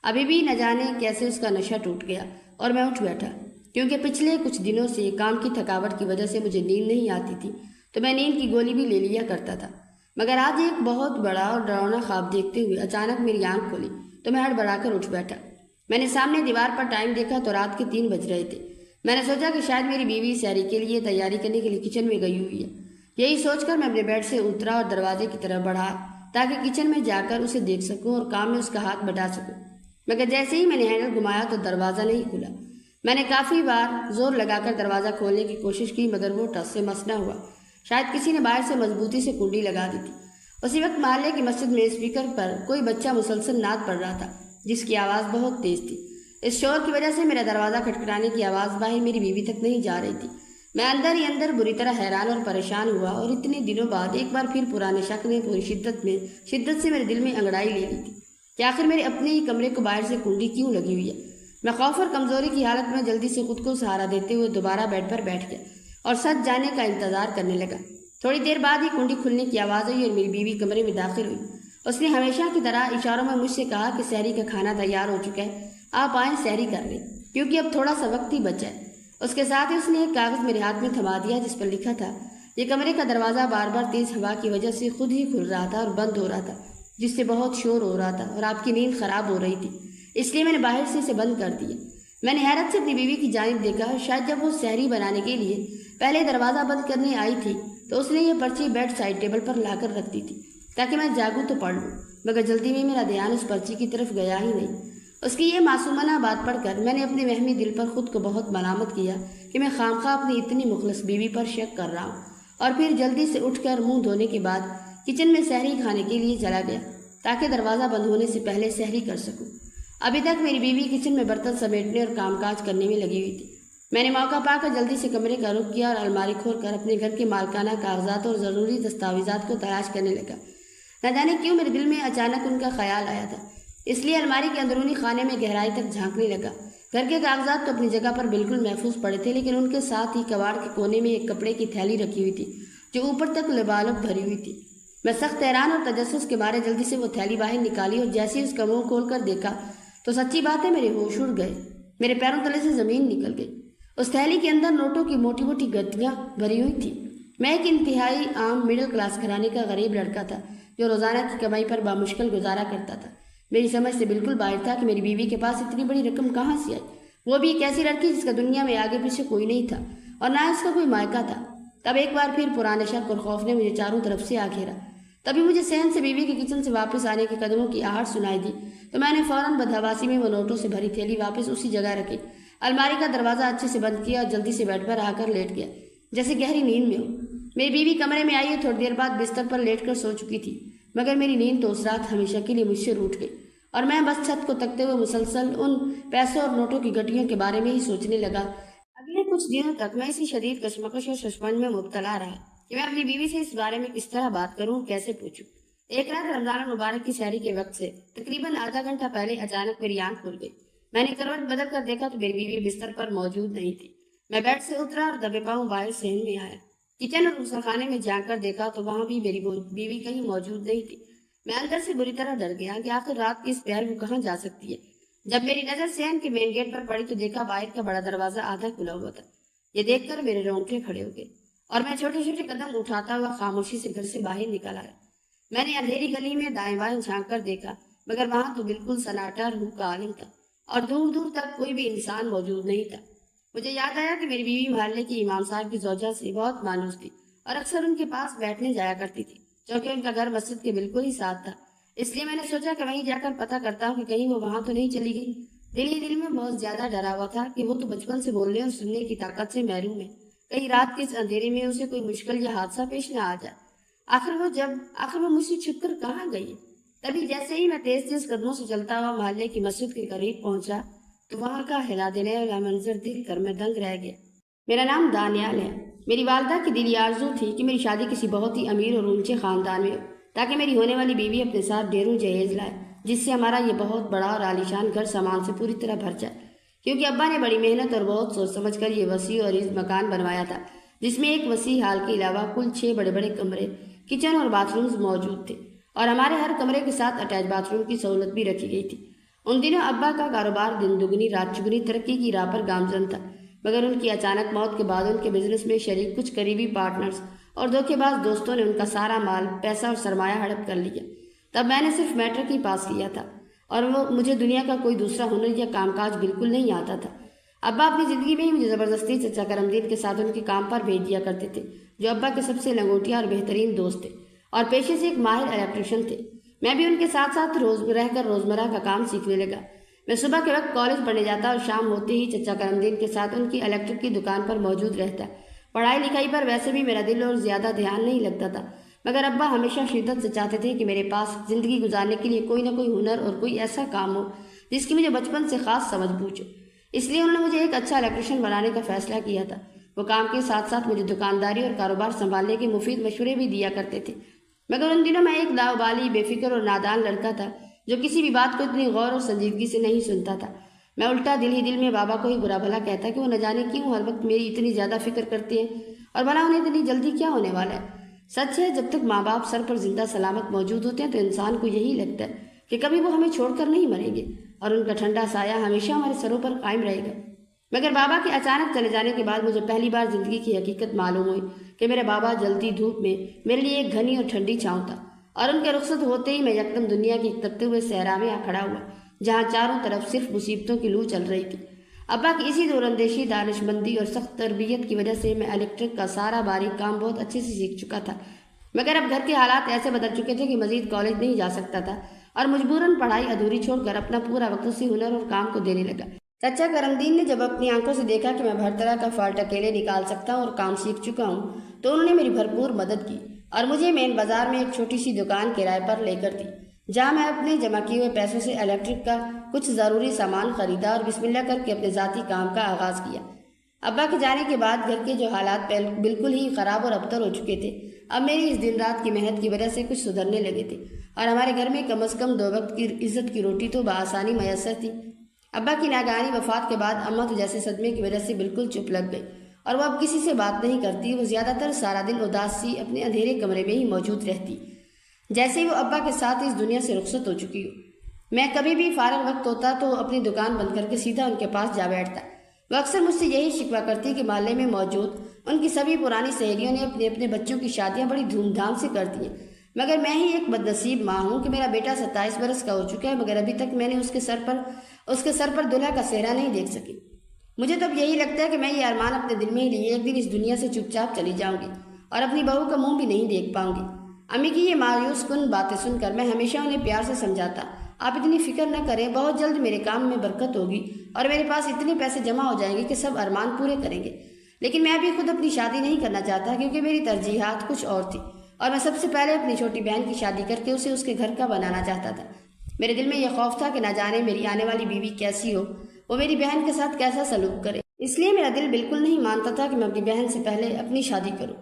ابھی بھی نہ جانے کیسے اس کا نشہ ٹوٹ گیا اور میں اٹھ بیٹھا، کیونکہ پچھلے کچھ دنوں سے کام کی تھکاوٹ کی وجہ سے مجھے نیند نہیں آتی تھی، تو میں نیند کی گولی بھی لے لیا کرتا تھا۔ مگر آج ایک بہت بڑا اور ڈراؤنا خواب دیکھتے ہوئے اچانک میری آنکھ کھلی تو میں ہڑبڑا کر اٹھ بیٹھا۔ میں نے سامنے دیوار پر ٹائم دیکھا تو رات کے 3 بج رہے تھے۔ میں نے سوچا کہ شاید میری بیوی سحری کے لیے تیاری کرنے کے لیے کچن میں گئی ہوئی ہے۔ یہی سوچ کر میں اپنے بیڈ سے اترا اور دروازے کی طرف بڑھا تاکہ کچن میں جا کر اسے دیکھ سکوں اور کام میں اس کا ہاتھ بٹا سکوں، مگر جیسے ہی میں نے ہینڈل گھمایا تو دروازہ نہیں کھلا۔ میں نے کافی بار زور لگا کر دروازہ کھولنے کی کوشش کی، مگر وہ ٹس سے مس نہ ہوا۔ شاید کسی نے باہر سے مضبوطی سے کنڈی لگا دی تھی۔ اسی وقت محلے کی مسجد میں اسپیکر پر کوئی بچہ مسلسل نعت پڑھ رہا تھا، جس کی آواز بہت تیز تھی۔ اس شور کی وجہ سے میرا دروازہ کھٹکھٹانے کی آواز باہر میری بیوی تک نہیں جا رہی تھی۔ میں اندر ہی اندر بری طرح حیران اور پریشان ہوا، اور اتنے دنوں بعد ایک بار پھر پرانے شک نے پوری شدت سے میرے دل میں انگڑائی لے لی تھی کہ آخر میرے اپنے ہی کمرے کو باہر سے کنڈی کیوں لگی ہوئی ہے۔ میں خوف اور کمزوری کی حالت میں جلدی سے خود کو سہارا دیتے ہوئے دوبارہ بیڈ پر بیٹھ گیا اور سچ جانے کا انتظار کرنے لگا۔ تھوڑی دیر بعد ہی کنڈی کھلنے کی آواز ہوئی اور میری بیوی کمرے میں داخل ہوئی۔ اس نے ہمیشہ کی طرح اشاروں میں مجھ سے کہا کہ سحری کا کھانا تیار ہو چکا ہے، آپ آئیں سحری کر لیں، کیونکہ اب تھوڑا سا وقت ہی بچا ہے۔ اس کے ساتھ ہی اس نے ایک کاغذ میرے ہاتھ میں تھما دیا جس پر لکھا تھا، یہ کمرے کا دروازہ بار بار تیز ہوا کی وجہ سے خود ہی کھل رہا تھا اور بند ہو رہا تھا، جس سے بہت شور ہو رہا تھا اور آپ کی نیند خراب ہو رہی تھی، اس لیے میں نے باہر سے اسے بند کر دیا۔ میں نے حیرت سے اپنی بیوی کی جانب دیکھا، شاید جب وہ سحری بنانے کے لیے پہلے دروازہ بند کرنے آئی تھی تو اس نے یہ پرچی بیڈ سائڈ ٹیبل پر لا کر رکھ دی تھی تاکہ میں جاگوں تو پڑھ لوں، مگر جلدی میں میرا دھیان اس پرچی کی طرف گیا ہی نہیں۔ اس کی یہ معصومانہ بات پڑھ کر میں نے اپنے وہمی دل پر خود کو بہت ملامت کیا کہ میں خامخواہ اپنی اتنی مخلص بیوی پر شک کر رہا ہوں، اور پھر جلدی سے اٹھ کر منہ دھونے کے بعد کچن میں سحری کھانے کے لیے چلا گیا تاکہ دروازہ بند ہونے سے پہلے سحری کر سکوں۔ ابھی تک میری بیوی کچن میں برتن سمیٹنے اور کام کاج کرنے میں لگی ہوئی تھی۔ میں نے موقع پا کر جلدی سے کمرے کا رخ کیا اور الماری کھول کر اپنے گھر کے مالکانہ کاغذات اور ضروری دستاویزات کو تلاش کرنے لگا۔ نہ جانے کیوں میرے دل میں اچانک ان کا خیال آیا تھا، اس لیے الماری کے اندرونی خانے میں گہرائی تک جھانکنے لگا۔ گھر کے کاغذات تو اپنی جگہ پر بالکل محفوظ پڑے تھے، لیکن ان کے ساتھ ہی کباڑ کے کونے میں ایک کپڑے کی تھیلی رکھی ہوئی تھی جو اوپر تک لبالب بھری ہوئی تھی۔ میں سخت حیران اور تجسس کے مارے جلدی سے وہ تھیلی باہر نکالی اور جیسے اس کا منہ کھول کر دیکھا تو سچی بات ہے میرے ہوش اڑ گئے، میرے پیروں تلے سے زمین نکل گئی۔ اس تھیلی کے اندر نوٹوں کی موٹی موٹی گٹیاں بھری ہوئی تھی۔ میں ایک انتہائی عام مڈل کلاس گھرانے کا غریب لڑکا تھا جو روزانہ کی کمائی پر بامشکل گزارا کرتا تھا۔ میری سمجھ سے بالکل باہر تھا کہ میری بیوی کے پاس اتنی بڑی رقم کہاں سے آئی، وہ بھی ایک ایسی لڑکی جس کا دنیا میں آگے پیچھے کوئی نہیں تھا اور نہ اس کا کوئی مائکہ تھا۔ تب ایک بار پھر پرانے شک اور خوف نے مجھے چاروں طرف سے آ گھیرا۔ تبھی مجھے صحن سے بیوی کے کچن سے واپس آنے کے قدموں کی آہٹ سنائی دی تو میں نے فوراً بدحواسی میں وہ نوٹوں سے بھری تھیلی واپس اسی جگہ رکھی، الماری کا دروازہ اچھے سے بند کیا اور جلدی سے بیڈ پر آ کر لیٹ گیا جیسے گہری نیند میں ہو۔ میری بیوی کمرے میں آئی اور تھوڑی دیر بعد بستر پر لیٹ کر سو چکی تھی، مگر میری نیند تو اس رات ہمیشہ کے لیے مجھ سے روٹ گئی اور میں بس چھت کو تکتے ہوئے مسلسل ان پیسوں اور نوٹوں کی گٹیوں کے بارے میں ہی سوچنے لگا۔ اگلے کچھ دنوں تک میں اسی شدید کشمکش اور ششمنج میں مبتلا رہا کہ میں اپنی بیوی سے اس بارے میں کس طرح بات کروں، کیسے پوچھوں۔ ایک رات رمضان المبارک کی سحری کے وقت سے تقریباً آدھا گھنٹہ پہلے اچانک میری آنکھ کھل گئی۔ میں نے کروٹ بدل کر دیکھا تو میری بیوی بستر پر موجود نہیں تھی۔ میں بیڈ سے اترا اور دبے پاؤں باہر صحن میں آیا۔ کچن اور غسل خانے میں جا کر دیکھا تو وہاں بھی میری بیوی کہیں موجود نہیں تھی۔ میں اندر سے بری طرح ڈر گیا کہ آخر رات کی اس پہر وہ کہاں جا سکتی ہے۔ جب میری نظر صحن کے مین گیٹ پر پڑی تو دیکھا باہر کا بڑا دروازہ آدھا کھلا ہوا تھا۔ یہ دیکھ کر میرے رونگٹے کھڑے ہو گئے اور میں چھوٹے چھوٹے قدم اٹھاتا ہوا خاموشی سے گھر سے باہر نکل آیا۔ میں نے اندھیری گلی میں دائیں بائیں جھانک کر دیکھا مگر وہاں تو بالکل سناٹا روح کا عالم تھا اور دور دور تک کوئی بھی انسان موجود نہیں تھا۔ مجھے یاد آیا کہ میری بیوی محلے کی امام صاحب کی زوجہ سے بہت مانوس تھی اور اکثر ان کے پاس بیٹھنے جایا کرتی تھی، چونکہ ان کا گھر مسجد کے بالکل ہی ساتھ تھا۔ اس لیے میں نے سوچا کہ وہیں جا کر پتہ کرتا ہوں کہ کہیں وہ وہاں تو نہیں چلی گئی۔ دل ہی دل میں بہت زیادہ ڈرا ہوا تھا کہ وہ تو بچپن سے بولنے اور سننے کی طاقت سے محروم ہے، کہیں رات کے اس اندھیرے میں اسے کوئی مشکل یا حادثہ پیش نہ آ جائے۔ آخر وہ مجھ سے چھپ کر کہاں گئی؟ تبھی جیسے ہی میں تیز تیز قدموں سے چلتا ہوا محلے کی مسجد کے قریب پہنچا تو وہاں کا ہلا دینے والا منظر دیکھ کر میں دنگ رہ گیا۔ میرا نام دانیال ہے۔ میری والدہ کی دلی آرزو تھی کہ میری شادی کسی بہت ہی امیر اور اونچے خاندان میں ہو تاکہ میری ہونے والی بیوی اپنے ساتھ ڈھیروں جہیز لائے، جس سے ہمارا یہ بہت بڑا اور عالیشان گھر سامان سے پوری طرح بھر جائے، کیونکہ ابا نے بڑی محنت اور بہت سوچ سمجھ کر یہ وسیع اور عریض مکان بنوایا تھا، جس میں ایک وسیع ہال کے علاوہ کل 6 بڑے بڑے کمرے، کچن اور باتھ رومز موجود تھے، اور ہمارے ہر کمرے کے ساتھ اٹیچ باتھ روم کی سہولت بھی رکھی گئی تھی۔ ان دنوں ابا کا کاروبار دن دگنی رات چگنی ترقی کی راہ پر گامزن تھا، مگر ان کی اچانک موت کے بعد ان کے بزنس میں شریک کچھ قریبی پارٹنرز اور دھوکے باز دوستوں نے ان کا سارا مال، پیسہ اور سرمایہ ہڑپ کر لیا۔ تب میں نے صرف میٹرک ہی پاس کیا تھا اور مجھے دنیا کا کوئی دوسرا ہنر یا کام کاج بالکل نہیں آتا تھا۔ ابا اپنی زندگی میں ہی مجھے زبردستی چچا کرم دین کے ساتھ ان کے کام پر بھیج دیا کرتے تھے، جو ابا کے سب سے لنگوٹیا اور بہترین دوست تھے اور پیشے سے ایک ماہر الیکٹریشین تھے۔ میں بھی ان کے ساتھ ساتھ رہ کر روزمرہ کا کام سیکھنے لگا۔ میں صبح کے وقت کالج پڑھنے جاتا اور شام ہوتے ہی چچا کرم دین کے ساتھ ان کی الیکٹرک کی دکان پر موجود رہتا۔ پڑھائی لکھائی پر ویسے بھی میرا دل اور زیادہ دھیان نہیں لگتا تھا، مگر ابا ہمیشہ شدت سے چاہتے تھے کہ میرے پاس زندگی گزارنے کے لیے کوئی نہ کوئی ہنر اور کوئی ایسا کام ہو جس کی مجھے بچپن سے خاص سمجھ بوجھ ہو۔ اس لیے انہوں نے مجھے ایک اچھا الیکٹریشین بنانے کا فیصلہ کیا تھا۔ وہ کام کے ساتھ ساتھ مجھے دکانداری اور کاروبار سنبھالنے کے مفید مشورے بھی دیا کرتے تھے، مگر ان دنوں میں ایک لاؤبالی، بے فکر اور نادان لڑکا تھا جو کسی بھی بات کو اتنی غور اور سنجیدگی سے نہیں سنتا تھا۔ میں الٹا دل ہی دل میں بابا کو ہی برا بھلا کہتا کہ وہ نہ جانے کیوں ہر وقت میری اتنی زیادہ فکر کرتے ہیں اور بھلا انہیں اتنی جلدی کیا ہونے والا ہے۔ سچ ہے، جب تک ماں باپ سر پر زندہ سلامت موجود ہوتے ہیں تو انسان کو یہی لگتا ہے کہ کبھی وہ ہمیں چھوڑ کر نہیں مریں گے اور ان کا ٹھنڈا سایہ ہمیشہ ہمارے سروں پر قائم رہے گا۔ مگر بابا کے اچانک چلے جانے کے بعد مجھے پہلی بار زندگی کی حقیقت معلوم ہوئی کہ میرے بابا جلتی دھوپ میں میرے لیے ایک گھنی اور ٹھنڈی چھاؤں تھا، اور ان کے رخصت ہوتے ہی میں یکدم دنیا کی ایک تپتے ہوئے صحرا میں آ کھڑا ہوا جہاں چاروں طرف صرف مصیبتوں کی لو چل رہی تھی۔ ابا کی اسی دور اندیشی، دانش مندی اور سخت تربیت کی وجہ سے میں الیکٹرک کا سارا باریک کام بہت اچھے سے سیکھ چکا تھا، مگر اب گھر کے حالات ایسے بدل چکے تھے کہ مزید کالج نہیں جا سکتا تھا اور مجبوراً پڑھائی ادھوری چھوڑ کر اپنا پورا وقت اسی ہنر اور کام کو دینے لگا۔ چچا کرم دین نے جب اپنی آنکھوں سے دیکھا کہ میں ہر طرح کا فالٹ اکیلے نکال سکتا ہوں اور کام سیکھ چکا ہوں تو انہوں نے میری بھرپور مدد کی اور مجھے مین بازار میں ایک چھوٹی سی دکان کرائے پر لے کر دی، جہاں میں اپنے جمع کیے ہوئے پیسوں سے الیکٹرک کا کچھ ضروری سامان خریدا اور بسم اللہ کر کے اپنے ذاتی کام کا آغاز کیا۔ ابا کے جانے کے بعد گھر کے جو حالات بالکل ہی خراب اور ابتر ہو چکے تھے، اب میری اس دن رات کی محنت کی وجہ سے کچھ سدھرنے لگے تھے اور ہمارے گھر میں کم از کم 2 وقت کی عزت کی روٹی تو بآسانی میسر تھی۔ ابا کی ناگہانی وفات کے بعد اماں تو جیسے صدمے کی وجہ سے بالکل چپ لگ گئی اور وہ اب کسی سے بات نہیں کرتی۔ وہ زیادہ تر سارا دن اداس سی اپنے اندھیرے کمرے میں ہی موجود رہتی، جیسے ہی وہ ابا کے ساتھ اس دنیا سے رخصت ہو چکی ہو۔ میں کبھی بھی فارغ وقت ہوتا تو اپنی دکان بند کر کے سیدھا ان کے پاس جا بیٹھتا۔ وہ اکثر مجھ سے یہی شکوہ کرتی کہ محلے میں موجود ان کی سبھی پرانی سہیلیوں نے اپنے اپنے بچوں کی شادیاں بڑی دھوم دھام سے کر دی ہیں، مگر میں ہی ایک بد نصیب ماں ہوں کہ میرا بیٹا 27 برس کا ہو چکا ہے، مگر ابھی تک میں نے اس کے سر پر دلہا کا صحرا نہیں دیکھ سکی۔ مجھے تو اب یہی لگتا ہے کہ میں یہ ارمان اپنے دل میں ہی لیے ایک دن اس دنیا سے چپ چاپ چلی جاؤں گی اور اپنی بہو کا منہ بھی نہیں دیکھ پاؤں گی۔ امی کی یہ مایوس کن باتیں سن کر میں ہمیشہ انہیں پیار سے سمجھاتا، آپ اتنی فکر نہ کریں، بہت جلد میرے کام میں برکت ہوگی اور میرے پاس اتنے پیسے جمع ہو جائیں گے کہ سب ارمان پورے کریں گے۔ لیکن میں ابھی خود اپنی شادی نہیں کرنا چاہتا کیونکہ میری ترجیحات کچھ اور تھی اور میں سب سے پہلے اپنی چھوٹی بہن کی شادی کر کے اسے اس کے گھر کا بنانا چاہتا تھا۔ میرے دل میں یہ خوف تھا کہ نہ جانے میری آنے والی بیوی کیسی ہو، وہ میری بہن کے ساتھ کیسا سلوک کرے، اس لیے میرا دل بالکل نہیں مانتا تھا کہ میں اپنی بہن سے پہلے اپنی شادی کروں۔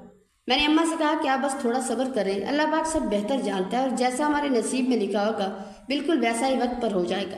میں نے اماں سے کہا کہ آپ بس تھوڑا صبر کریں، اللہ پاک سب بہتر جانتا ہے اور جیسا ہمارے نصیب میں لکھا ہوگا بالکل ویسا ہی وقت پر ہو جائے گا۔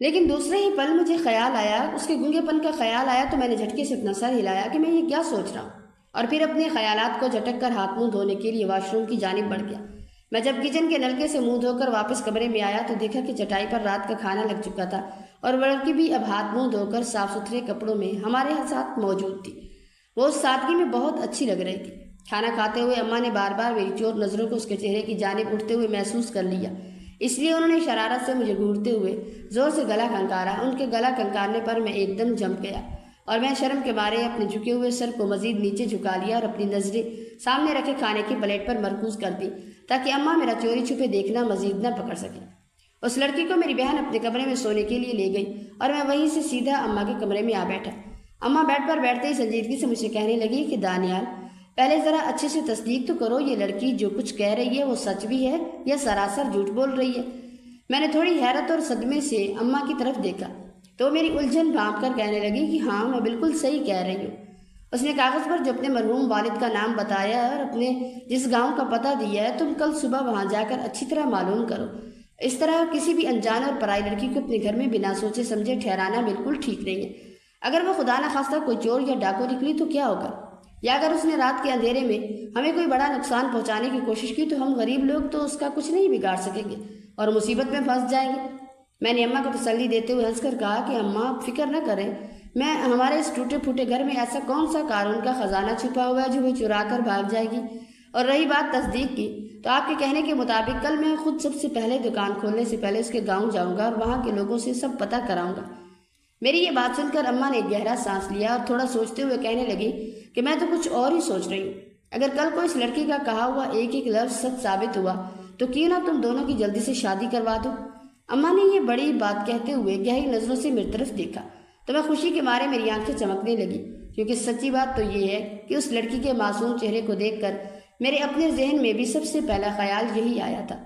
لیکن دوسرے ہی پل مجھے خیال آیا، اس کے گنگے پن کا خیال آیا تو میں نے جھٹکے سے اپنا سر ہلایا کہ میں یہ کیا سوچ رہا ہوں، اور پھر اپنے خیالات کو جھٹک کر ہاتھ منہ دھونے کے لیے واش روم کی جانب بڑھ گیا۔ میں جب کچن کے نلکے سے منہ دھو کر واپس کمرے میں آیا تو دیکھا کہ چٹائی پر رات کا کھانا لگ چکا تھا اور وہ لڑکی بھی اب ہاتھ منہ دھو کر صاف ستھرے کپڑوں میں ہمارے ساتھ موجود تھی۔ وہ اس سادگی میں بہت اچھی لگ رہی تھی۔ کھانا کھاتے ہوئے اماں نے بار بار میری چور نظروں کو اس کے چہرے کی جانب اٹھتے ہوئے محسوس کر لیا، اس لیے انہوں نے شرارت سے مجھے گھورتے ہوئے زور سے گلا کھنکارا۔ ان کے گلا کھنکارنے پر میں ایک دم جم گیا اور میں شرم کے مارے اپنے جھکے ہوئے سر کو مزید نیچے جھکا لیا اور اپنی نظریں سامنے رکھے کھانے کی پلیٹ پر مرکوز کر دی تاکہ اماں میرا چوری چھپے دیکھنا مزید نہ پکڑ سکے۔ اس لڑکی کو میری بہن اپنے کمرے میں سونے کے لیے لے گئی اور میں وہیں سے سیدھا اماں کے کمرے میں آ بیٹھا۔ اماں بیڈ پر بیٹھتے ہی سنجیدگی سے مجھے کہنے لگی کہ دانیال، پہلے ذرا اچھے سے تصدیق تو کرو، یہ لڑکی جو کچھ کہہ رہی ہے وہ سچ بھی ہے یا سراسر جھوٹ بول رہی ہے؟ میں نے تھوڑی حیرت اور صدمے سے اماں کی طرف دیکھا تو میری الجھن بھانپ کر کہنے لگی کہ ہاں میں بالکل صحیح کہہ رہی ہوں۔ اس نے کاغذ پر جو اپنے مرحوم والد کا نام بتایا اور اپنے جس گاؤں کا پتہ دیا ہے، تم کل صبح وہاں جا کر اچھی طرح معلوم کرو۔ اس طرح کسی بھی انجان اور پرائی لڑکی کو اپنے گھر میں بنا سوچے سمجھے ٹھہرانا بالکل ٹھیک نہیں ہے۔ اگر وہ خدا نخواستہ کوئی چور یا ڈاکو نکلی تو کیا ہوگا؟ یا اگر اس نے رات کے اندھیرے میں ہمیں کوئی بڑا نقصان پہنچانے کی کوشش کی تو ہم غریب لوگ تو اس کا کچھ نہیں بگاڑ سکیں گے اور مصیبت میں پھنس جائیں گے۔ میں نے اماں کو تسلی دیتے ہوئے ہنس کر کہا کہ اماں آپ فکر نہ کریں، میں ہمارے اس ٹوٹے پھوٹے گھر میں ایسا کون سا قارون کا خزانہ چھپا ہوا ہے جو وہ چرا کر بھاگ جائے گی۔ اور رہی بات تصدیق کی تو آپ کے کہنے کے مطابق کل میں خود سب سے پہلے دکان کھولنے سے پہلے اس کے گاؤں جاؤں گا اور وہاں کے لوگوں سے سب پتہ کراؤں گا۔ میری یہ بات سن کر اماں نے ایک گہرا سانس لیا اور تھوڑا سوچتے ہوئے کہنے لگی کہ میں تو کچھ اور ہی سوچ رہی ہوں۔ اگر کل کو اس لڑکی کا کہا ہوا ایک ایک لفظ سچ ثابت ہوا تو کیوں نہ تم دونوں کی جلدی سے شادی کروا دو۔ اماں نے یہ بڑی بات کہتے ہوئے گہری نظروں سے میری طرف دیکھا تو میں خوشی کے مارے میری آنکھیں چمکنے لگی، کیونکہ سچی بات تو یہ ہے کہ اس لڑکی کے معصوم چہرے کو دیکھ کر میرے اپنے ذہن میں بھی سب سے پہلا خیال یہی آیا تھا،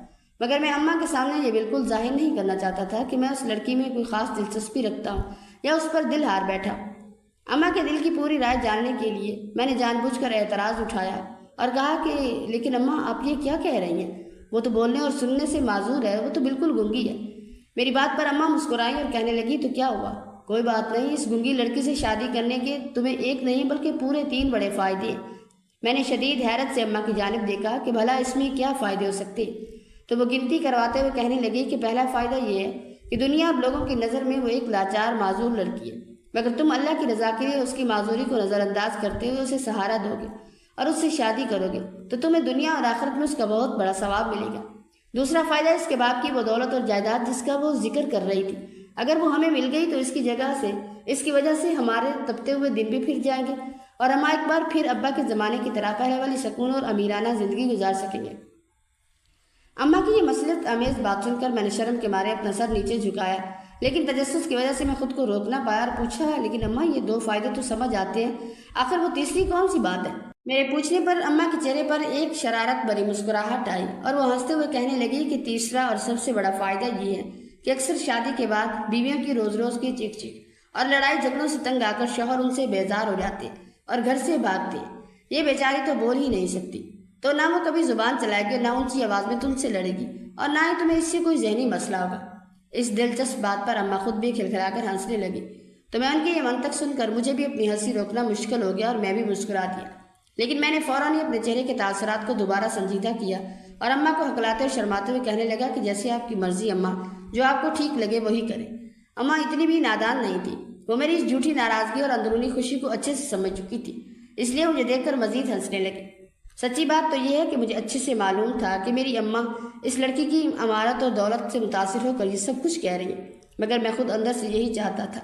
مگر میں اماں کے سامنے یہ بالکل ظاہر نہیں کرنا چاہتا تھا کہ میں اس لڑکی میں کوئی خاص دلچسپی رکھتا ہوں یا اس پر دل ہار بیٹھا ہوں۔ اماں کے دل کی پوری رائے جاننے کے لیے میں نے جان بوجھ کر اعتراض اٹھایا اور کہا کہ لیکن اماں آپ یہ کیا کہہ رہی ہیں؟ وہ تو بولنے اور سننے سے معذور ہے، وہ تو بالکل گنگی ہے۔ میری بات پر اماں مسکرائی اور کہنے لگی تو کیا ہوا؟ کوئی بات نہیں، اس گنگی لڑکی سے شادی کرنے کے تمہیں ایک نہیں بلکہ پورے 3 بڑے فائدے ہیں۔ میں نے شدید حیرت سے اماں کی جانب دیکھا کہ بھلا اس میں کیا فائدے ہو سکتے؟ تو وہ گنتی کرواتے ہوئے کہنے لگی کہ پہلا فائدہ یہ ہے کہ دنیا اور لوگوں کی نظر میں وہ ایک لاچار معذور لڑکی ہے، مگر تم اللہ کی رضا کے لیے اس کی معذوری کو نظر انداز کرتے ہوئے اسے سہارا دو گے اور اس سے شادی کرو گے تو تمہیں دنیا اور آخرت میں اس کا بہت بڑا ثواب ملے گا۔ دوسرا فائدہ اس کے باپ کی وہ دولت اور جائیداد جس کا وہ ذکر کر رہی تھی، اگر وہ ہمیں مل گئی تو اس کی وجہ سے ہمارے تپتے ہوئے دن بھی پھر جائیں گے اور ہم ایک بار پھر ابا کے زمانے کی طرح پہلے والی سکون اور امیرانہ زندگی گزار سکیں گے۔ اماں کی یہ مصلحت آمیز بات سن کر میں نے شرم کے مارے اپنا سر نیچے جھکایا، لیکن تجسس کی وجہ سے میں خود کو روک نہ پایا اور پوچھا لیکن اماں یہ 2 فائدے تو سمجھ آتے ہیں، آخر وہ تیسری کون سی بات ہے؟ میرے پوچھنے پر اماں کے چہرے پر ایک شرارت بھری مسکراہٹ آئی اور وہ ہنستے ہوئے کہنے لگی کہ تیسرا اور سب سے بڑا فائدہ یہ ہے کہ اکثر شادی کے بعد بیویوں کی روز روز کی چیخ چیخ اور لڑائی جھگڑوں سے تنگ آ کر شوہر ان سے بیزار ہو جاتے اور گھر سے بھاگتے۔ یہ بیچاری تو بول ہی نہیں سکتی، تو نہ وہ کبھی زبان چلائے گی، نہ اونچی آواز میں تم سے لڑے گی اور نہ ہی تمہیں اس سے کوئی ذہنی مسئلہ ہوگا۔ اس دلچسپ بات پر اماں خود بھی کھلکھلا کر ہنسنے لگی تو میں ان کی یہ منطق سن کر مجھے بھی اپنی ہنسی روکنا مشکل ہو گیا اور میں بھی مسکرا دیا، لیکن میں نے فوراً ہی اپنے چہرے کے تاثرات کو دوبارہ سنجیدہ کیا اور اماں کو ہکلاتے اور شرماتے ہوئے کہنے لگا کہ جیسے آپ کی مرضی اماں، جو آپ کو ٹھیک لگے وہی کریں۔ اماں اتنی بھی نادان نہیں تھی، وہ میری اس جھوٹی ناراضگی اور اندرونی خوشی کو اچھے سے سمجھ چکی تھی، اس لیے مجھے دیکھ کر مزید ہنسنے لگے۔ سچی بات تو یہ ہے کہ مجھے اچھے سے معلوم تھا کہ میری اماں اس لڑکی کی امارت اور دولت سے متاثر ہو کر یہ سب کچھ کہہ رہی ہے، مگر میں خود اندر سے یہی چاہتا تھا،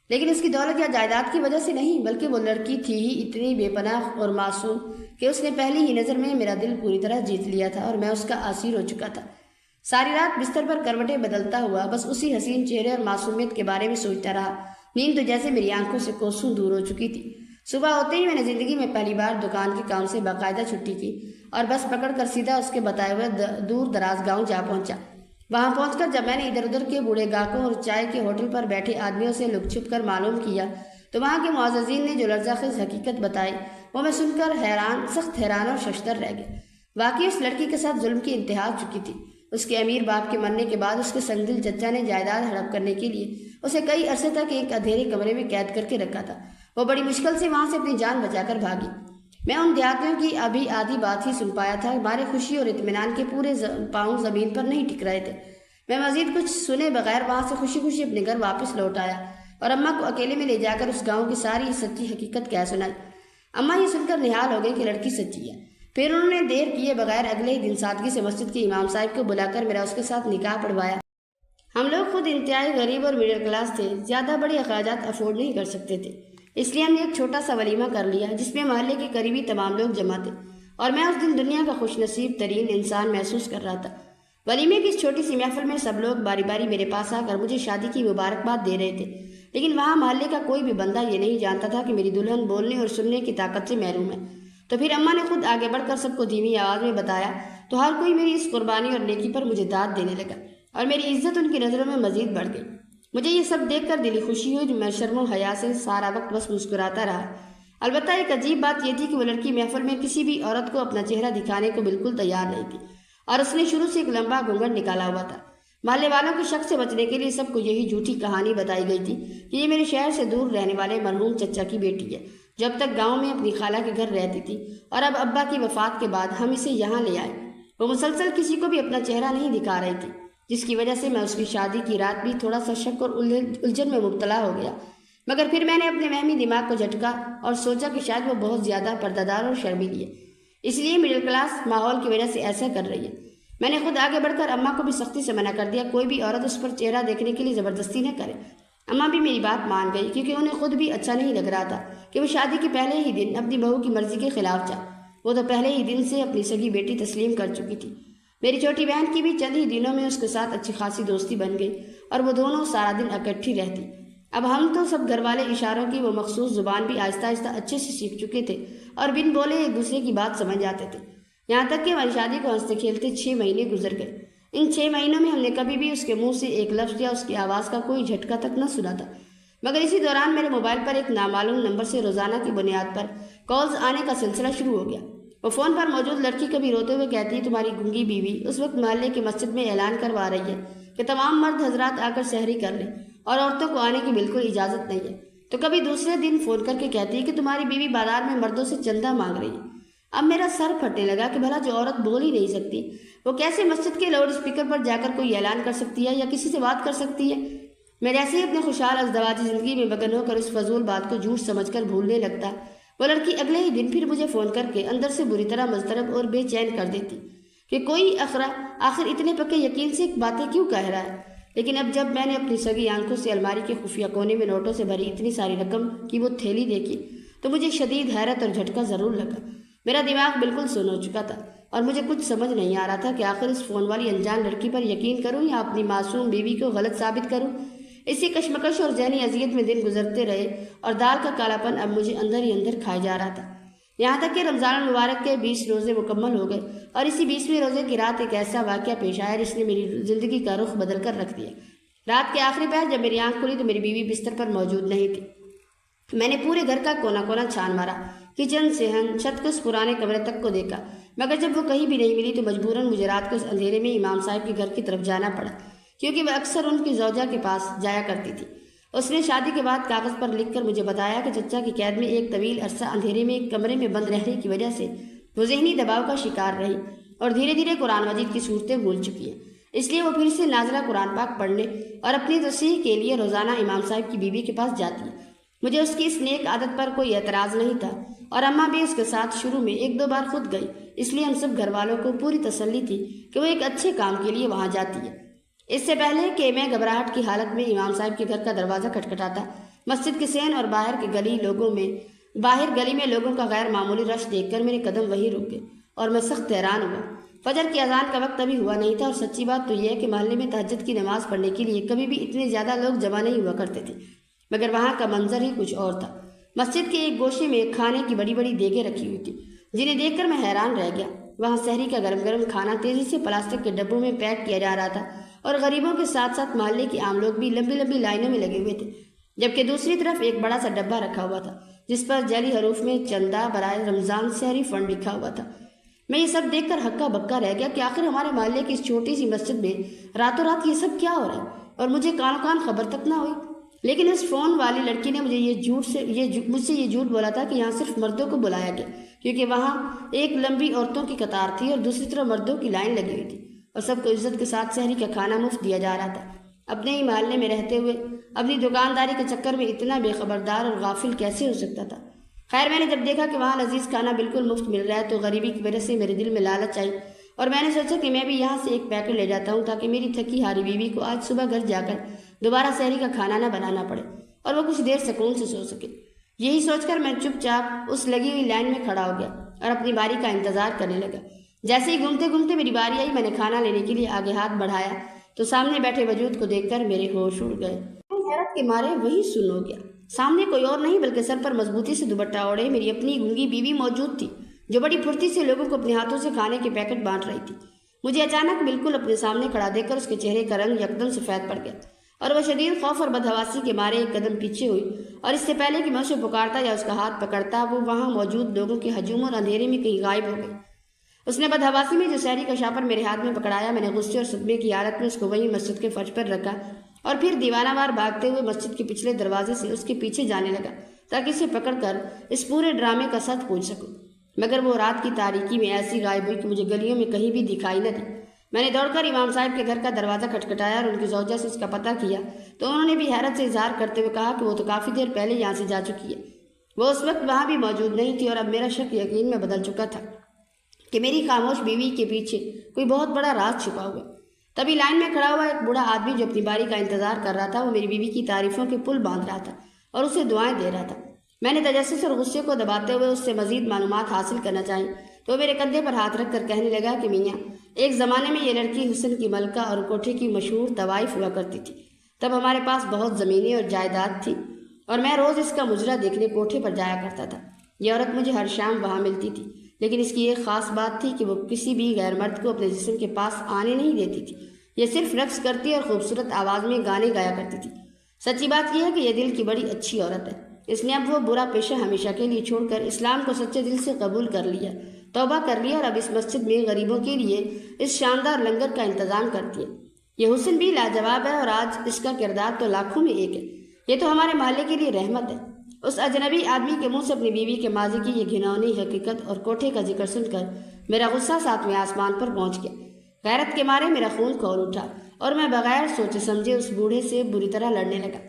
لیکن اس کی دولت یا جائیداد کی وجہ سے نہیں، بلکہ وہ لڑکی تھی ہی اتنی بے پناہ اور معصوم کہ اس نے پہلی ہی نظر میں میرا دل پوری طرح جیت لیا تھا اور میں اس کا اسیر ہو چکا تھا۔ ساری رات بستر پر کروٹیں بدلتا ہوا بس اسی حسین چہرے اور معصومیت کے بارے میں سوچتا رہا۔ نیند تو جیسے میری آنکھوں سے کوسوں دور ہو چکی تھی۔ صبح ہوتے ہی میں نے زندگی میں پہلی بار دکان کے کام سے باقاعدہ چھٹی کی اور بس پکڑ کر سیدھا اس کے بتائے ہوئے دور دراز گاؤں جا پہنچا۔ وہاں پہنچ کر جب میں نے ادھر ادھر کے بوڑھے گاہکوں اور چائے کے ہوٹل پر بیٹھے آدمیوں سے لک چھپ کر معلوم کیا تو وہاں کے معززین نے جو لرزہ خیز حقیقت بتائی وہ میں سن کر سخت حیران اور ششدر رہ گیا۔ واقعی اس لڑکی کے ساتھ ظلم کی انتہا چکی تھی۔ اس کے امیر باپ کے مرنے کے بعد اس کے سنگدل چچا نے جائیداد ہڑپ کرنے کے لیے اسے کئی عرصے تک ایک اندھیرے کمرے میں قید کر کے رکھا تھا۔ وہ بڑی مشکل سے وہاں سے اپنی جان بچا کر بھاگی۔ میں ان دیہاتیوں کی ابھی آدھی بات ہی سن پایا تھا، ہمارے خوشی اور اطمینان کے پورے پاؤں زمین پر نہیں ٹک رہے تھے۔ میں مزید کچھ سنے بغیر وہاں سے خوشی خوشی اپنے گھر واپس لوٹ آیا اور اماں کو اکیلے میں لے جا کر اس گاؤں کی ساری سچی حقیقت کہہ سنائی۔ اماں یہ سن کر نہال ہو گئی کہ لڑکی سچی ہے۔ پھر انہوں نے دیر کیے بغیر اگلے ہی دن سادگی سے مسجد کے امام صاحب کو بلا کر میرا اس کے ساتھ نکاح پڑھوایا۔ ہم لوگ خود انتہائی غریب اور مڈل کلاس تھے، زیادہ بڑے اخراجات افورڈ نہیں کر سکتے تھے، اس لیے ہم نے ایک چھوٹا سا ولیمہ کر لیا جس میں محلے کے قریبی تمام لوگ جمع تھے، اور میں اس دن دنیا کا خوش نصیب ترین انسان محسوس کر رہا تھا۔ ولیمے کی اس چھوٹی سی محفل میں سب لوگ باری باری میرے پاس آ کر مجھے شادی کی مبارکباد دے رہے تھے، لیکن وہاں محلے کا کوئی بھی بندہ یہ نہیں جانتا تھا کہ میری دلہن بولنے اور سننے کی طاقت سے محروم ہے۔ تو پھر اماں نے خود آگے بڑھ کر سب کو دھیمی آواز میں بتایا، تو ہر کوئی میری اس قربانی اور نیکی پر مجھے داد دینے لگا، اور میری عزت ان کی نظروں میں مزید بڑھ گئی۔ مجھے یہ سب دیکھ کر دلی خوشی ہوئی، جو میں شرم و حیا سے سارا وقت بس مسکراتا رہا۔ البتہ ایک عجیب بات یہ تھی کہ وہ لڑکی محفل میں کسی بھی عورت کو اپنا چہرہ دکھانے کو بالکل تیار نہیں تھی، اور اس نے شروع سے ایک لمبا گھونگھٹ نکالا ہوا تھا۔ محلے والوں کے شک سے بچنے کے لیے سب کو یہی جھوٹی کہانی بتائی گئی تھی کہ یہ میرے شہر سے دور رہنے والے مرحوم چچا کی بیٹی ہے، جب تک گاؤں میں اپنی خالہ کے گھر رہتی تھی، اور اب ابا کی وفات کے بعد ہم اسے یہاں لے آئے۔ وہ مسلسل کسی کو بھی اپنا چہرہ نہیں دکھا رہی تھی، جس کی وجہ سے میں اس کی شادی کی رات بھی تھوڑا سا شک اور الجھن میں مبتلا ہو گیا، مگر پھر میں نے اپنے وہمی دماغ کو جھٹکا اور سوچا کہ شاید وہ بہت زیادہ پردہ دار اور شرمیلی ہے، اس لیے مڈل کلاس ماحول کی وجہ سے ایسا کر رہی ہے۔ میں نے خود آگے بڑھ کر اماں کو بھی سختی سے منع کر دیا، کوئی بھی عورت اس پر چہرہ دیکھنے کے لیے زبردستی نہ کرے۔ اماں بھی میری بات مان گئی، کیونکہ انہیں خود بھی اچھا نہیں لگ رہا تھا کہ وہ شادی کے پہلے ہی دن اپنی بہو کی مرضی کے خلاف جا۔ وہ تو پہلے ہی دن سے اپنی سگی بیٹی تسلیم کر چکی تھی۔ میری چھوٹی بہن کی بھی چند ہی دنوں میں اس کے ساتھ اچھی خاصی دوستی بن گئی، اور وہ دونوں سارا دن اکٹھی رہتی۔ اب ہم تو سب گھر والے اشاروں کی وہ مخصوص زبان بھی آہستہ آہستہ اچھے سے سیکھ چکے تھے، اور بن بولے ایک دوسرے کی بات سمجھ جاتے تھے، یہاں تک کہ ہماری شادی کو ہنستے کھیلتے 6 مہینے گزر گئے۔ ان 6 مہینوں میں ہم نے کبھی بھی اس کے منہ سے ایک لفظ یا اس کی آواز کا کوئی جھٹکا تک نہ سنا تھا، مگر اسی دوران میرے موبائل پر ایک نامعلوم نمبر سے روزانہ کی بنیاد پر کالز آنے کا سلسلہ شروع ہو گیا۔ وہ فون پر موجود لڑکی کبھی روتے ہوئے کہتی، تمہاری گنگی بیوی اس وقت محلے کی مسجد میں اعلان کروا رہی ہے کہ تمام مرد حضرات آ کر سحری کر لیں، اور عورتوں کو آنے کی بالکل اجازت نہیں ہے۔ تو کبھی دوسرے دن فون کر کے کہتی کہ تمہاری بیوی بازار میں مردوں سے چندہ مانگ رہی ہے۔ اب میرا سر پھٹنے لگا کہ بھلا جو عورت بول ہی نہیں سکتی، وہ کیسے مسجد کے لاؤڈ اسپیکر پر جا کر کوئی اعلان کر سکتی ہے یا کسی سے بات کر سکتی ہے؟ میں جیسے ہی اپنے خوشحال ازدواجی زندگی میں مگن ہو کر اس فضول بات کو جھوٹ سمجھ کر بھولنے لگتا، وہ لڑکی اگلے ہی دن پھر مجھے فون کر کے اندر سے بری طرح مضطرب اور بے چین کر دیتی کہ کوئی آخر اتنے پکے یقین سے باتیں کیوں کہہ رہا ہے۔ لیکن اب جب میں نے اپنی سگی آنکھوں سے الماری کے خفیہ کونے میں نوٹوں سے بھری اتنی ساری رقم کی وہ تھیلی دیکھی، تو مجھے شدید حیرت اور جھٹکا ضرور لگا۔ میرا دماغ بالکل سن ہو چکا تھا، اور مجھے کچھ سمجھ نہیں آ رہا تھا کہ آخر اس فون والی انجان لڑکی پر یقین کروں یا اپنی معصوم بیوی کو غلط ثابت کروں۔ اسی کشمکش اور ذہنی اذیت میں دن گزرتے رہے، اور دال کا کالا پن اب مجھے اندر ہی اندر کھائے جا رہا تھا، یہاں تک کہ رمضان المبارک کے 20 روزے مکمل ہو گئے، اور اسی 20ویں روزے کی رات ایک ایسا واقعہ پیش آیا جس نے میری زندگی کا رخ بدل کر رکھ دیا۔ رات کے آخری پہر جب میری آنکھ کھلی تو میری بیوی بستر پر موجود نہیں تھی۔ میں نے پورے گھر کا کونا کونا چھان مارا، کچن صحن چھت کو اس پرانے کمرے تک کو دیکھا، مگر جب وہ کہیں بھی نہیں ملی تو مجبوراً مجھے رات کو اس اندھیرے میں امام صاحب کے گھر کی طرف جانا پڑا، کیونکہ وہ اکثر ان کی زوجہ کے پاس جایا کرتی تھی۔ اس نے شادی کے بعد کاغذ پر لکھ کر مجھے بتایا کہ چچا کی قید میں ایک طویل عرصہ اندھیرے میں ایک کمرے میں بند رہنے کی وجہ سے وہ ذہنی دباؤ کا شکار رہی، اور دھیرے دھیرے قرآن مجید کی صورتیں بھول چکی ہیں، اس لیے وہ پھر سے نازلہ قرآن پاک پڑھنے اور اپنی تصحیح کے لیے روزانہ امام صاحب کی بیوی کے پاس جاتی ہے۔ مجھے اس کی اس نیک عادت پر کوئی اعتراض نہیں تھا، اور اماں بھی اس کے ساتھ شروع میں 1-2 بار خود گئی، اس لیے ہم سب گھر والوں کو پوری تسلی تھی کہ وہ ایک اچھے کام کے لیے وہاں جاتی ہے۔ اس سے پہلے کہ میں گھبراہٹ کی حالت میں امام صاحب کے گھر کا دروازہ کھٹکھٹاتا، مسجد کے صحن اور باہر گلی میں لوگوں کا غیر معمولی رش دیکھ کر میرے قدم وہیں رک گئے، اور میں سخت حیران ہوا۔ فجر کی اذان کا وقت ابھی ہوا نہیں تھا، اور سچی بات تو یہ ہے کہ محلے میں تہجد کی نماز پڑھنے کے لیے کبھی بھی اتنے زیادہ لوگ جمع نہیں ہوا کرتے تھے، مگر وہاں کا منظر ہی کچھ اور تھا۔ مسجد کے ایک گوشے میں کھانے کی بڑی بڑی دیگیں رکھی ہوئی تھی، جنہیں دیکھ کر میں حیران رہ گیا۔ وہاں سحری کا گرم گرم کھانا تیزی سے پلاسٹک کے ڈبوں میں پیک کیا جا رہا تھا، اور غریبوں کے ساتھ ساتھ محلے کے عام لوگ بھی لمبی لمبی لائنوں میں لگے ہوئے تھے، جبکہ دوسری طرف ایک بڑا سا ڈبہ رکھا ہوا تھا جس پر جعلی حروف میں چندہ برائے رمضان سحری فنڈ لکھا ہوا تھا۔ میں یہ سب دیکھ کر ہکا بکا رہ گیا کہ آخر ہمارے محلے کی اس چھوٹی سی مسجد میں راتوں رات یہ سب کیا ہو رہا ہے، اور مجھے کانوں کان خبر تک نہ ہوئی۔ لیکن اس فون والی لڑکی نے مجھ سے یہ جھوٹ بولا تھا کہ یہاں صرف مردوں کو بلایا گیا، کیونکہ وہاں ایک لمبی عورتوں کی قطار تھی اور دوسری طرف مردوں کی لائن لگی ہوئی تھی، اور سب کو عزت کے ساتھ سحری کا کھانا مفت دیا جا رہا تھا۔ اپنے ہی محلے میں رہتے ہوئے اپنی دکانداری کے چکر میں اتنا بے خبردار اور غافل کیسے ہو سکتا تھا؟ خیر، میں نے جب دیکھا کہ وہاں لذیذ کھانا بالکل مفت مل رہا ہے تو غریبی کی وجہ سے میرے دل میں لالچ آئی، اور میں نے سوچا کہ میں بھی یہاں سے ایک پیکٹ لے جاتا ہوں تاکہ میری تھکی ہاری بیوی کو آج صبح گھر جا کر دوبارہ سحری کا کھانا نہ بنانا پڑے اور وہ کچھ دیر سکون سے سو سکے۔ یہی سوچ کر میں چپ چاپ اس لگی ہوئی لائن میں کھڑا ہو گیا اور اپنی باری کا انتظار کرنے لگا۔ جیسے ہی گھومتے گھومتے میری باری آئی، میں نے کھانا لینے کے لیے آگے ہاتھ بڑھایا تو سامنے بیٹھے وجود کو دیکھ کر میرے ہوش اڑ گئے۔ حیرت کے مارے وہی سن ہو گیا۔ سامنے کوئی اور نہیں بلکہ سر پر مضبوطی سے دوپٹہ اوڑے میری اپنی گونگی بیوی موجود تھی، جو بڑی پھرتی سے لوگوں کو اپنے ہاتھوں سے کھانے کے پیکٹ بانٹ رہی تھی۔ مجھے اچانک بالکل اپنے سامنے کھڑا دیکھ کر اس کے چہرے کا رنگ یکدم سفید پڑ گیا، اور وہ شدید خوف اور بدحواسی کے مارے ایک قدم پیچھے ہوئی، اور اس سے پہلے کہ میں اسے پکارتا یا اس کا ہاتھ پکڑتا، وہ وہاں موجود لوگوں کے ہجوم اور اندھیرے میں کہیں غائب ہو گئی۔ اس نے بدحواسی میں جو سحری کا شاپر میرے ہاتھ میں پکڑایا، میں نے غصے اور صدمے کی حالت میں اس کو وہیں مسجد کے فرش پر رکھا اور پھر دیوانہ وار بھاگتے ہوئے مسجد کے پچھلے دروازے سے اس کے پیچھے جانے لگا تاکہ اسے پکڑ کر اس پورے ڈرامے کا سچ پوچھ سکوں، مگر وہ رات کی تاریکی میں ایسی غائب ہوئی کہ مجھے گلیوں میں کہیں بھی دکھائی نہ دی۔ میں نے دوڑ کر امام صاحب کے گھر کا دروازہ کھٹکھٹایا اور ان کی زوجہ سے اس کا پتہ کیا تو انہوں نے بھی حیرت سے اظہار کرتے ہوئے کہا کہ وہ تو کافی دیر پہلے یہاں سے جا چکی ہے۔ وہ اس وقت وہاں بھی موجود نہیں تھی، اور اب میرا شک یقین میں بدل چکا تھا کہ میری خاموش بیوی کے پیچھے کوئی بہت بڑا راز چھپا ہوا۔ تبھی لائن میں کھڑا ہوا ایک بوڑھا آدمی جو اپنی باری کا انتظار کر رہا تھا، وہ میری بیوی کی تعریفوں کے پل باندھ رہا تھا اور اسے دعائیں دے رہا تھا۔ میں نے تجسس اور غصے کو دباتے ہوئے اس سے مزید معلومات حاصل کرنا چاہی تو وہ میرے کندھے پر ہاتھ رکھ کر کہنے لگا کہ میاں، ایک زمانے میں یہ لڑکی حسن کی ملکہ اور کوٹھے کی مشہور طوائف ہوا کرتی تھی۔ تب ہمارے پاس بہت زمینیں اور جائیداد تھی اور میں روز اس کا مجرا دیکھنے کوٹھے پر جایا کرتا تھا۔ یہ عورت مجھے ہر شام وہاں ملتی تھی، لیکن اس کی ایک خاص بات تھی کہ وہ کسی بھی غیر مرد کو اپنے جسم کے پاس آنے نہیں دیتی تھی۔ یہ صرف رقص کرتی اور خوبصورت آواز میں گانے گایا کرتی تھی۔ سچی بات یہ ہے کہ یہ دل کی بڑی اچھی عورت ہے۔ اس نے اب وہ برا پیشہ ہمیشہ کے لیے چھوڑ کر اسلام کو سچے دل سے قبول کر لیا، توبہ کر لیا، اور اب اس مسجد میں غریبوں کے لیے اس شاندار لنگر کا انتظام کرتی ہے۔ یہ حسن بھی لاجواب ہے، اور آج اس کا کردار تو لاکھوں میں ایک ہے۔ یہ تو ہمارے محلے کے لیے رحمت ہے۔ اس اجنبی آدمی کے منہ سے اپنی بیوی کے ماضی کی یہ گھناؤنی حقیقت اور کوٹھے کا ذکر سن کر میرا غصہ ساتویں آسمان پر پہنچ گیا۔ غیرت کے مارے میرا خون کھول اٹھا اور میں بغیر سوچے سمجھے اس بوڑھے سے بری طرح لڑنے لگا۔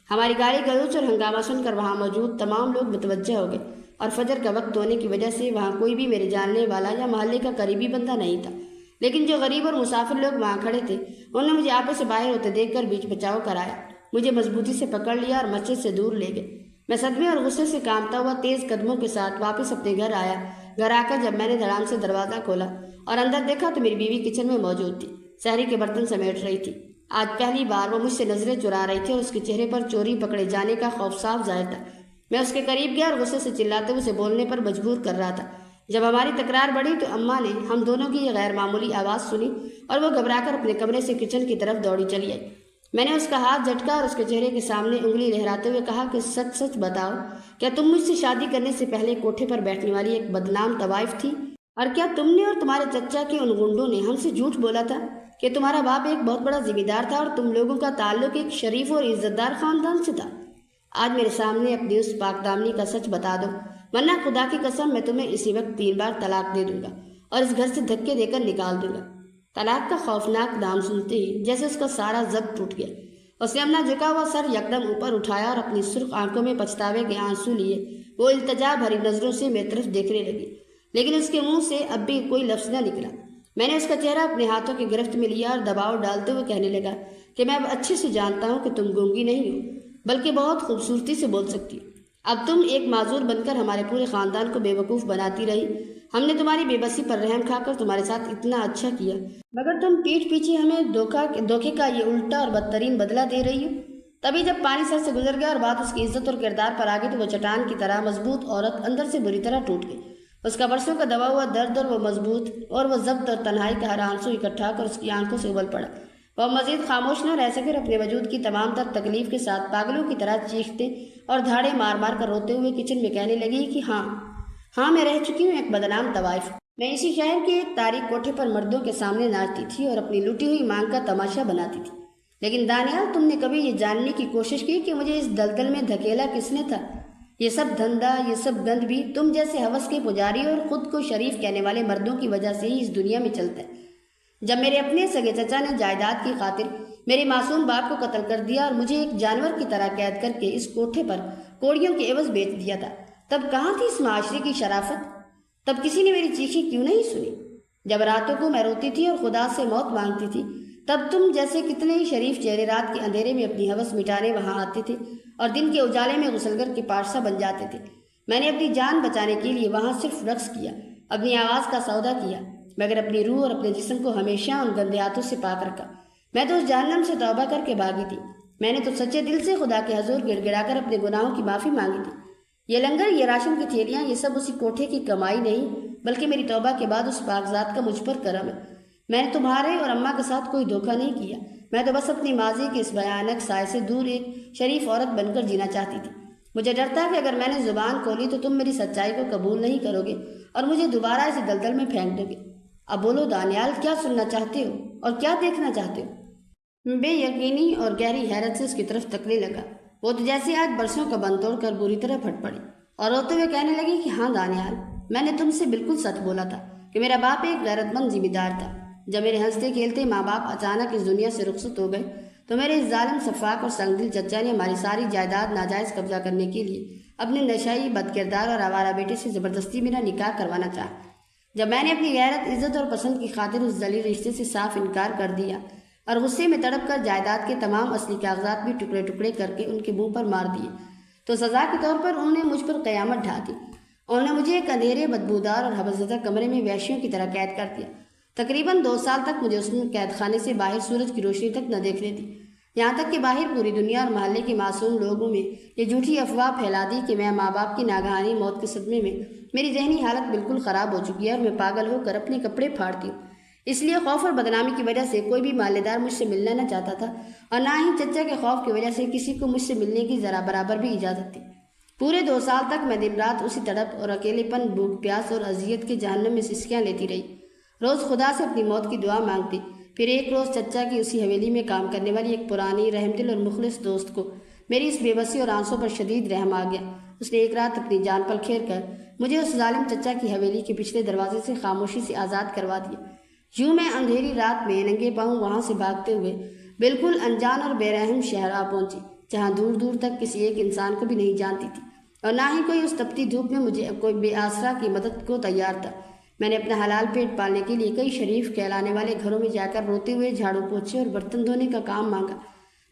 ہماری گالی گلوچ اور ہنگامہ سن کر وہاں موجود تمام لوگ متوجہ ہو گئے، اور فجر کا وقت ہونے کی وجہ سے وہاں کوئی بھی میرے جاننے والا یا محلے کا قریبی بندہ نہیں تھا۔ لیکن جو غریب اور مسافر لوگ وہاں کھڑے تھے، انہوں نے مجھے آپے سے باہر ہوتے دیکھ کر بیچ بچاؤ کرایا، مجھے مضبوطی سے پکڑ لیا اور مسجد سے دور لے گئے۔ میں صدمے اور غصے سے کانپتا ہوا تیز قدموں کے ساتھ واپس اپنے گھر آیا۔ گھر آ کر جب میں نے دھڑام سے دروازہ کھولا اور اندر دیکھا تو میری بیوی کچن میں موجود تھی، سحری کے برتن سمیٹ رہی تھی۔ آج پہلی بار وہ مجھ سے نظریں چرا رہی تھی اور اس کے چہرے پر چوری پکڑے جانے کا خوف صاف ظاہر تھا۔ میں اس کے قریب گیا اور غصے سے چلاتے ہوئے اسے بولنے پر مجبور کر رہا تھا۔ جب ہماری تکرار بڑھی تو اماں نے ہم دونوں کی یہ غیر معمولی آواز سنی اور وہ گھبرا کر اپنے کمرے سے کچن کی طرف دوڑی چلی آئی۔ میں نے اس کا ہاتھ جھٹکا اور اس کے چہرے کے سامنے انگلی لہراتے ہوئے کہا کہ سچ سچ بتاؤ، کیا تم مجھ سے شادی کرنے سے پہلے کوٹھے پر بیٹھنے والی ایک بدنام طوائف تھی؟ اور کیا تم نے اور تمہارے چچا کے ان گنڈوں نے ہم سے جھوٹ بولا تھا کہ تمہارا باپ ایک بہت بڑا ذمہ دار تھا اور تم لوگوں کا تعلق ایک شریف اور عزت دار خاندان سے تھا؟ آج میرے سامنے اپنی اس پاک دامنی کا سچ بتا دو، ورنہ خدا کی قسم میں تمہیں اسی وقت 3 بار طلاق دے دوں گا اور اس گھر سے دھکے دے کر نکال دوں گا۔ طلاق کا خوفناک نام سنتے ہی جیسے اس کا سارا ضبط ٹوٹ گیا۔ اس نے اپنا جھکا ہوا سر یکدم اوپر اٹھایا اور اپنی سرخ آنکھوں میں پچھتاوے کے آنسو لیے وہ التجا بھری نظروں سے میری طرف دیکھنے لگی، لیکن اس کے منہ سے اب بھی کوئی لفظ نہ نکلا۔ میں نے اس کا چہرہ اپنے ہاتھوں کی گرفت میں لیا اور دباؤ ڈالتے ہوئے کہنے لگا کہ میں اب اچھے سے جانتا ہوں کہ تم گونگی نہیں ہو، بلکہ بہت خوبصورتی سے بول سکتی ہو۔ اب تم ایک معذور بن کر ہمارے پورے خاندان کو بے وقوف بناتی رہی۔ ہم نے تمہاری بے بسی پر رحم کھا کر تمہارے ساتھ اتنا اچھا کیا، مگر تم پیٹھ پیچھے ہمیں دھوکے کا یہ الٹا اور بدترین بدلہ دے رہی ہو۔ تبھی جب پانی سر سے گزر گیا اور بات اس کی عزت اور کردار پر آ گئی تو وہ چٹان کی طرح مضبوط عورت اندر سے بری طرح ٹوٹ گئی۔ اس کا برسوں کا دبا ہوا درد اور وہ ضبط اور تنہائی کا ہر آنسو اکٹھا کر اس کی آنکھوں سے ابل پڑا۔ وہ مزید خاموش نہ رہ سکے اور اپنے وجود کی تمام تر تکلیف کے ساتھ پاگلوں کی طرح چیختے اور دھاڑے مار مار کر روتے ہوئے کچن میں کہنے لگی کہ ہاں میں رہ چکی ہوں ایک بدنام طوائف۔ میں اسی شہر کے ایک تاریک کوٹھے پر مردوں کے سامنے ناچتی تھی اور اپنی لوٹی ہوئی مانگ کا تماشا بناتی تھی۔ لیکن دانیال، تم نے کبھی یہ جاننے کی کوشش کی کہ مجھے اس دلدل میں دھکیلا کس نے تھا؟ یہ سب دھندا، یہ سب گند بھی تم جیسے ہوس کے پجاری اور خود کو شریف کہنے والے مردوں کی وجہ سے ہی اس دنیا میں چلتا ہے۔ جب میرے اپنے سگے چچا نے جائیداد کی خاطر میرے معصوم باپ کو قتل کر دیا اور مجھے ایک جانور کی طرح قید کر کے اس کوٹھے پر کوڑیوں کے عوض بیچ دیا تھا، تب کہاں تھی اس معاشرے کی شرافت؟ تب کسی نے میری چیخیں کیوں نہیں سنی؟ جب راتوں کو میں روتی تھی اور خدا سے موت مانگتی تھی، تب تم جیسے کتنے ہی شریف چہرے رات کے اندھیرے میں اپنی ہوس مٹانے وہاں آتے تھے اور دن کے اجالے میں غسلگر کے پادشاہ بن جاتے تھے۔ میں نے اپنی جان بچانے کے لیے وہاں صرف رقص کیا، اپنی آواز کا سودا کیا، مگر اپنی روح اور اپنے جسم کو ہمیشہ ان گندے ہاتھوں سے پاک رکھا۔ میں تو اس جہنم سے توبہ کر کے بھاگی تھی۔ میں نے تو سچے دل سے خدا کے حضور گڑ گڑا کر اپنے گناہوں کی معافی مانگی تھی۔ یہ لنگر، یہ راشن کی تھیلیاں، یہ سب اسی کوٹھے کی کمائی نہیں، بلکہ میری توبہ کے بعد اس پاک ذات کا مجھ پر کرم ہے۔ میں نے تمہارے اور اماں کے ساتھ کوئی دھوکہ نہیں کیا۔ میں تو بس اپنی ماضی کے اس بھیانک سائے سے دور ایک شریف عورت بن کر جینا چاہتی تھی۔ مجھے ڈر تھا کہ اگر میں نے زبان کھولی تو تم میری سچائی کو قبول نہیں کرو گے اور مجھے دوبارہ اسی دلدل میں پھینک دو گے۔ اب بولو دانیال، کیا سننا چاہتے ہو اور کیا دیکھنا چاہتے ہو؟ بے یقینی اور گہری حیرت سے اس کی طرف تکنے لگا۔ وہ تو جیسے آج برسوں کا بند توڑ کر بری طرح پھٹ پڑی اور روتے ہوئے کہنے لگی کہ ہاں دانیال، میں نے تم سے بالکل سچ بولا تھا کہ میرا باپ ایک غیرت مند ذمہ دار تھا۔ جب میرے ہنستے کھیلتے ماں باپ اچانک اس دنیا سے رخصت ہو گئے تو میرے اس ظالم سفاک اور سنگ دل چچا نے ہماری ساری جائیداد ناجائز قبضہ کرنے کے لیے اپنے نشائی، بد کردار اور آوارہ بیٹے سے زبردستی میرا نکاح کروانا چاہا۔ جب میں نے اپنی غیرت، عزت اور پسند کی خاطر اس ذلیل رشتے سے صاف انکار کر دیا اور غصے میں تڑپ کر جائیداد کے تمام اصلی کاغذات بھی ٹکڑے ٹکڑے کر کے ان کے منہ پر مار دیے، تو سزا کے طور پر انہوں نے مجھ پر قیامت ڈھا دی۔ انہوں نے مجھے ایک اندھیرے، بدبودار اور حبس زدہ کمرے میں وحشیوں کی طرح قید کر دیا۔ تقریباً 2 سال تک مجھے اس قید خانے سے باہر سورج کی روشنی تک نہ دیکھنے دی، یہاں تک کہ باہر پوری دنیا اور محلے کے معصوم لوگوں میں یہ جھوٹی افواہ پھیلا دی کہ میں ماں باپ کی ناگہانی موت کے صدمے میں میری ذہنی حالت بالکل خراب ہو چکی ہے اور میں پاگل ہو کر اپنے کپڑے پھاڑتی ہوں۔ اس لیے خوف اور بدنامی کی وجہ سے کوئی بھی محلے دار مجھ سے ملنا نہ چاہتا تھا اور نہ ہی چچا کے خوف کی وجہ سے کسی کو مجھ سے ملنے کی ذرا برابر بھی اجازت تھی۔ پورے 2 سال تک میں دن رات اسی تڑپ اور اکیلے پن، بھوک پیاس اور اذیت کے جہنم میں سسکیاں لیتی رہی۔ روز خدا سے اپنی موت کی دعا مانگتی، پھر ایک روز چچا کی اسی حویلی میں کام کرنے والی ایک پرانی، رحم دل اور مخلص دوست کو میری اس بے بسی اور آنسوں پر شدید رحم آ گیا۔ اس نے ایک رات اپنی جان پر کھیر کر مجھے اس ظالم چچا کی حویلی کے پچھلے دروازے سے خاموشی سے آزاد کروا دیا۔ یوں میں اندھیری رات میں ننگے پاؤں وہاں سے بھاگتے ہوئے بالکل انجان اور بے رحم شہر آ پہنچی، جہاں دور دور تک کسی ایک انسان کو بھی نہیں جانتی تھی اور نہ ہی کوئی اس تپتی دھوپ میں مجھے کوئی بے آسرا کی مدد کو تیار تھا۔ میں نے اپنا حلال پیٹ پالنے کے لیے کئی شریف کہلانے والے گھروں میں جا کر روتے ہوئے جھاڑو پوچھے اور برتن دھونے کا کام مانگا،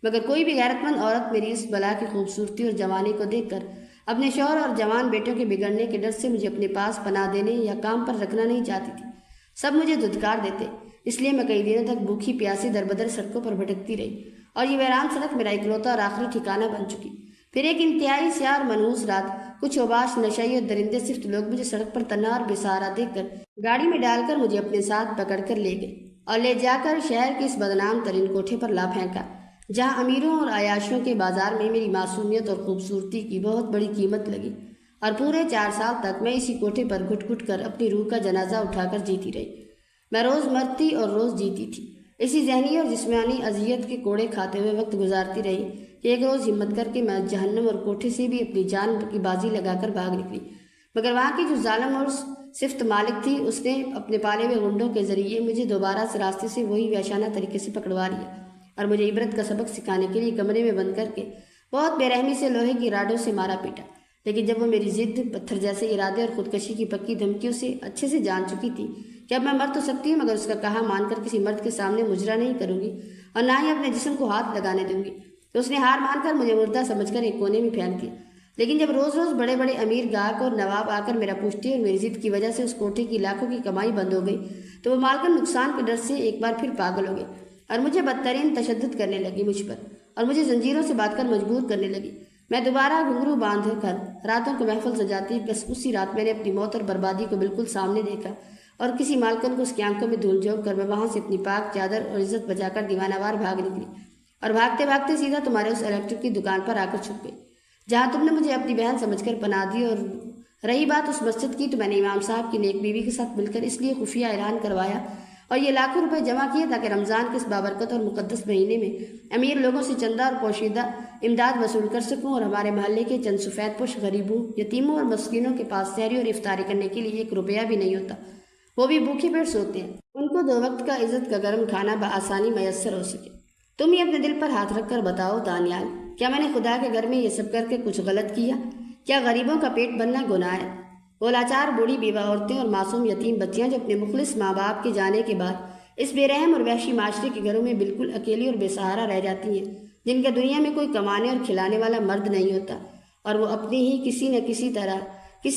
مگر کوئی بھی غیرت مند عورت میری اس بلا کی خوبصورتی اور جوانی کو دیکھ کر اپنے شوہر اور جوان بیٹوں کے بگڑنے کے ڈر سے مجھے اپنے پاس پناہ دینے یا کام پر رکھنا نہیں چاہتی تھی۔ سب مجھے دھتکار دیتے، اس لیے میں کئی دنوں تک بھوکھی پیاسی در بدر سڑکوں پر بھٹکتی رہی اور یہ ویران سڑک میرا اکلوتا اور آخری ٹھکانہ بن چکی۔ پھر ایک انتہائی سیاہ اور منحوس رات، کچھ اوباش، نشئی اور درندے صفت لوگ مجھے سڑک پر تنہا اور بے سہارا دیکھ کر گاڑی میں ڈال کر مجھے اپنے ساتھ پکڑ کر لے گئے اور لے جا کر شہر کے اس بدنام ترین کوٹھے پر لا پھینکا، جہاں امیروں اور عیاشوں کے بازار میں میری معصومیت اور خوبصورتی کی بہت بڑی قیمت لگی۔ اور پورے 4 سال تک میں اسی کوٹھے پر گھٹ گھٹ کر اپنی روح کا جنازہ اٹھا کر جیتی رہی۔ میں روز مرتی اور روز جیتی تھی، اسی ذہنی اور جسمانی اذیت کے کوڑے کھاتے ہوئے وقت گزارتی رہی کہ ایک روز ہمت کر کے میں جہنم اور کوٹھے سے بھی اپنی جان کی بازی لگا کر بھاگ نکلی، مگر وہاں کی جو ظالم اور صفت مالک تھی، اس نے اپنے پالے ہوئے غنڈوں کے ذریعے مجھے دوبارہ سے راستے سے وہی وحشانہ طریقے سے پکڑوا لیا اور مجھے عبرت کا سبق سکھانے کے لیے کمرے میں بند کر کے بہت بے رحمی سے لوہے کی راڈوں سے مارا پیٹا۔ لیکن جب وہ میری ضد، پتھر جیسے ارادے اور خودکشی کی پکی دھمکیوں سے اچھے سے جان چکی تھی کہ اب میں مر تو سکتی ہوں مگر اس کا کہا مان کر کسی مرد کے سامنے مجرا نہیں کروں گی اور نہ ہی اپنے جسم کو ہاتھ لگانے دوں گی، تو اس نے ہار مان کر مجھے مردہ سمجھ کر ایک کونے میں پھینک دیا۔ لیکن جب روز روز بڑے بڑے امیر گاہک اور نواب آ کر میرا پوچھتے اور میری ضد کی وجہ سے اس کوٹھے کی لاکھوں کی کمائی بند ہو گئی، تو وہ مالکن نقصان کے ڈر سے ایک بار پھر پاگل ہو گئے اور مجھے بدترین تشدد کرنے لگی مجھ پر اور مجھے زنجیروں سے باندھ کر مجبور کرنے لگی۔ میں دوبارہ گھنگرو باندھ کر راتوں کو محفل سجاتی، بس اسی رات میں نے اپنی موت اور بربادی کو بالکل سامنے دیکھا اور کسی مالکن کو اس کی آنکھوں میں دھول جھونک کر میں وہاں سے اپنی پاک چادر اور عزت بچا کر دیوانہ وار بھاگ نکلی اور بھاگتے بھاگتے سیدھا تمہارے اس الیکٹرک کی دکان پر آ کر چھپ گئی، جہاں تم نے مجھے اپنی بہن سمجھ کر پناہ دی اور رہی بات اس مسجد کی، تو میں نے امام صاحب کی نیک بیوی کے ساتھ مل کر اس لیے خفیہ اعلان کروایا اور یہ لاکھوں روپے جمع کیے تاکہ رمضان کے اس بابرکت اور مقدس مہینے میں امیر لوگوں سے چندہ اور پوشیدہ امداد وصول کر سکوں اور ہمارے محلے کے چند سفید پوش غریبوں، یتیموں اور مسکینوں کے پاس سحری اور افطاری کرنے کے لیے 1 روپیہ بھی نہیں ہوتا، وہ بھی بھوکے پیٹ سوتے ہیں، ان کو 2 وقت کا عزت کا گرم کھانا بآسانی میسر ہو سکے۔ تم ہی اپنے دل پر ہاتھ رکھ کر بتاؤ دانیال، کیا میں نے خدا کے گھر میں یہ سب کر کے کچھ غلط کیا؟ کیا غریبوں کا پیٹ بھرنا گناہ ہے؟ وہ لاچار بوڑھی بیوہ عورتیں اور معصوم یتیم بچیاں جو اپنے مخلص ماں باپ کے جانے کے بعد اس بے رحم اور وحشی معاشرے کے گھروں میں بالکل اکیلی اور بے سہارا رہ جاتی ہیں، جن کا دنیا میں کوئی کمانے اور کھلانے والا مرد نہیں ہوتا، اور وہ اپنی ہی کسی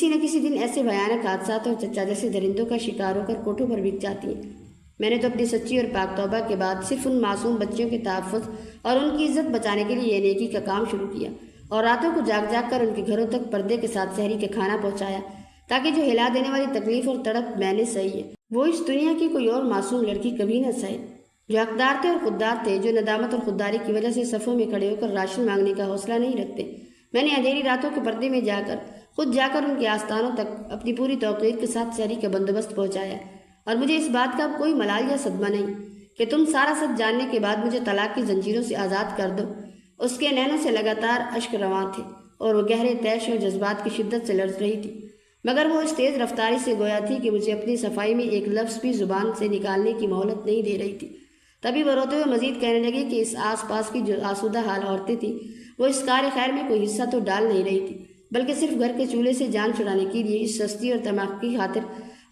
نہ کسی دن ایسے بھیانک حادثات اور چچا جیسے درندوں کا شکار ہو کر کوٹھوں پر بک جاتی ہیں۔ میں نے تو اپنی سچی اور پاک توبہ کے بعد صرف ان معصوم بچیوں کے تحفظ اور ان کی عزت بچانے کے لیے یہ نیکی کا کام شروع کیا اور راتوں کو جاگ جاگ کر ان کے گھروں تک پردے کے ساتھ سحری کا کھانا پہنچایا، تاکہ جو ہلا دینے والی تکلیف اور تڑپ میں نے سہی ہے وہ اس دنیا کی کوئی اور معصوم لڑکی کبھی نہ سہے۔ جو حقدار تھے اور خوددار تھے، جو ندامت اور خودداری کی وجہ سے صفوں میں کھڑے ہو کر راشن مانگنے کا حوصلہ نہیں رکھتے، میں نے اندھیری راتوں کے پردے میں خود جا کر ان کے آستانوں تک اپنی پوری توقیر کے ساتھ سحری کا بندوبست پہنچایا، اور مجھے اس بات کا اب کوئی ملال یا صدمہ نہیں کہ تم سارا سچ جاننے کے بعد مجھے طلاق کی زنجیروں سے آزاد کر دو۔ اس کے نینوں سے لگاتار اشک رواں تھے اور وہ گہرے طیش اور جذبات کی شدت سے لرز رہی تھی، مگر وہ اس تیز رفتاری سے گویا تھی کہ مجھے اپنی صفائی میں ایک لفظ بھی زبان سے نکالنے کی مہلت نہیں دے رہی تھی۔ تبھی وہ روتے ہوئے مزید کہنے لگے کہ اس آس پاس کی جو آسودہ حال عورتیں تھیں وہ اس کار خیر میں کوئی حصہ تو ڈال نہیں رہی تھی، بلکہ صرف گھر کے چولہے سے جان چھڑانے کے لیے اس سستی اور تماق کی خاطر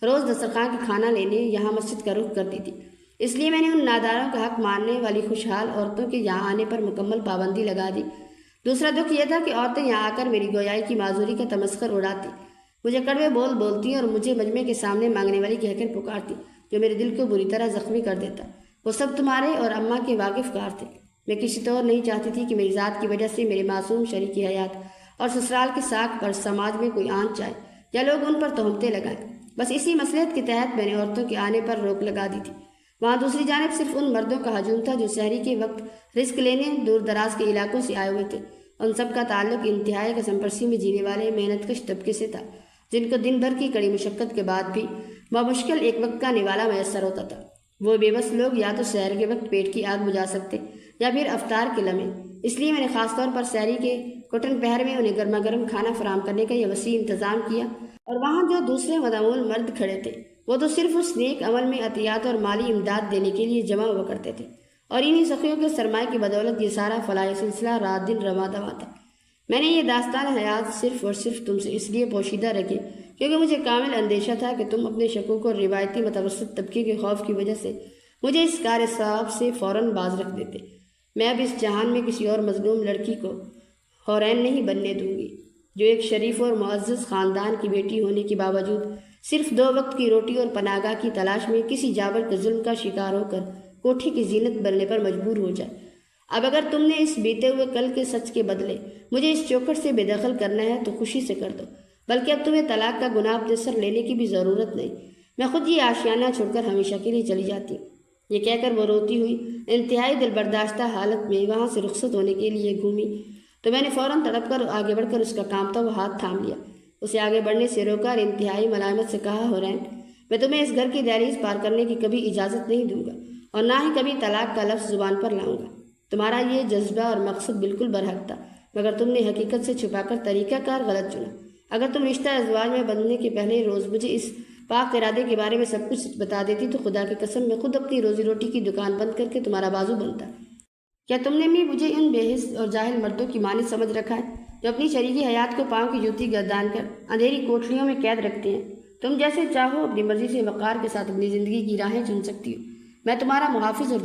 روز دسترخوان کا کھانا لینے یہاں مسجد کا رخ کرتی تھی۔ اس لیے میں نے ان ناداروں کا حق ماننے والی خوشحال عورتوں کے یہاں آنے پر مکمل پابندی لگا دی۔ دوسرا دکھ یہ تھا کہ عورتیں یہاں آ کر میری گویائی کی معذوری کا تمسخر اڑاتی، مجھے کڑوے بول بولتی اور مجھے مجمع کے سامنے مانگنے والی کہہ کر پکارتی، جو میرے دل کو بری طرح زخمی کر دیتا۔ وہ سب تمہارے اور اماں کے واقف کار تھے۔ میں کسی طور نہیں چاہتی تھی کہ میری ذات کی وجہ سے میرے معصوم شریک حیات اور سسرال کے ساکھ پر سماج میں کوئی آنچ آئے یا لوگ ان پر تہمتیں لگائیں۔ بس اسی مصلحت کے تحت میں نے عورتوں کے آنے پر روک لگا دی تھی۔ وہاں دوسری جانب صرف ان مردوں کا ہجوم تھا جو سحری کے وقت رزق لینے دور دراز کے علاقوں سے آئے ہوئے تھے۔ ان سب کا تعلق انتہائی قسم پرسی میں جینے والے محنت کش طبقے سے تھا، جن کو دن بھر کی کڑی مشقت کے بعد بھی بمشکل ایک وقت کا نوالا میسر ہوتا تھا۔ وہ بے بس لوگ یا تو سحر کے وقت پیٹ کی آگ بجھا سکتے یا پھر افطار کے لمحے، اس لیے میں نے خاص طور پر سحری کے کٹن پہر میں انہیں گرما گرم کھانا فراہم کرنے کا یہ وسیع انتظام کیا، اور وہاں جو دوسرے مدعوون مرد کھڑے تھے وہ تو صرف اس نیک عمل میں عطیات اور مالی امداد دینے کے لیے جمع ہوا کرتے تھے، اور انہی سخیوں کے سرمایہ کی بدولت یہ سارا فلاحی سلسلہ رات دن رواں دواں تھا۔ میں نے یہ داستان حیات صرف اور صرف تم سے اس لیے پوشیدہ رکھی کیونکہ مجھے کامل اندیشہ تھا کہ تم اپنے شکوک اور روایتی متوسط طبقے کے خوف کی وجہ سے مجھے اس کار ثواب سے فوراً باز رکھ دیتے۔ میں اب اس جہان میں کسی اور مظلوم لڑکی کو حورین نہیں بننے دوں گی، جو ایک شریف اور معزز خاندان کی بیٹی ہونے کے باوجود صرف 2 وقت کی روٹی اور پناہگاہ کی تلاش میں کسی جابر کے ظلم کا شکار ہو کر کوٹھی کی زینت بننے پر مجبور ہو جائے۔ اب اگر تم نے اس بیتے ہوئے کل کے سچ کے بدلے مجھے اس چوکھٹ سے بے دخل کرنا ہے تو خوشی سے کر دو، بلکہ اب تمہیں طلاق کا گناہ اپنے سر لینے کی بھی ضرورت نہیں۔ میں خود یہ آشیانہ چھوڑ کر ہمیشہ کے لیے چلی جاتی ہوں۔ یہ کہہ کر وہ روتی ہوئی انتہائی دل برداشتہ حالت میں وہاں سے رخصت ہونے کے لیے گھومی تو میں نے فوراً تڑپ کر آگے بڑھ کر اس کا کامتا ہوا ہاتھ تھام لیا، اسے آگے بڑھنے سے روکا اور انتہائی ملائمت سے کہا، حورین، میں تمہیں اس گھر کی دہلیز پار کرنے کی کبھی اجازت نہیں دوں گا اور نہ ہی کبھی طلاق کا لفظ زبان پر لاؤں گا۔ تمہارا یہ جذبہ اور مقصد بالکل برحق تھا، مگر تم نے حقیقت سے چھپا کر طریقہ کار غلط چنا۔ اگر تم رشتہ ازواج میں بندھنے کے پہلے روز مجھے اس پاک ارادے کے بارے میں سب کچھ بتا دیتی تو خدا کی قسم میں خود اپنی روزی روٹی کی دکان بند کر کے تمہارا بازو بنتا۔ کیا تم نے بھی مجھے ان بے حس اور جاہل مردوں کی مانند سمجھ رکھا ہے جو اپنی شریکی حیات کو پاؤں کی جوتی گردان کر اندھیری کوٹھریوں میں قید رکھتے ہیں؟ تم جیسے چاہو اپنی مرضی سے وقار کے ساتھ اپنی زندگی کی راہیں چن سکتی ہو، میں تمہارا محافظ اور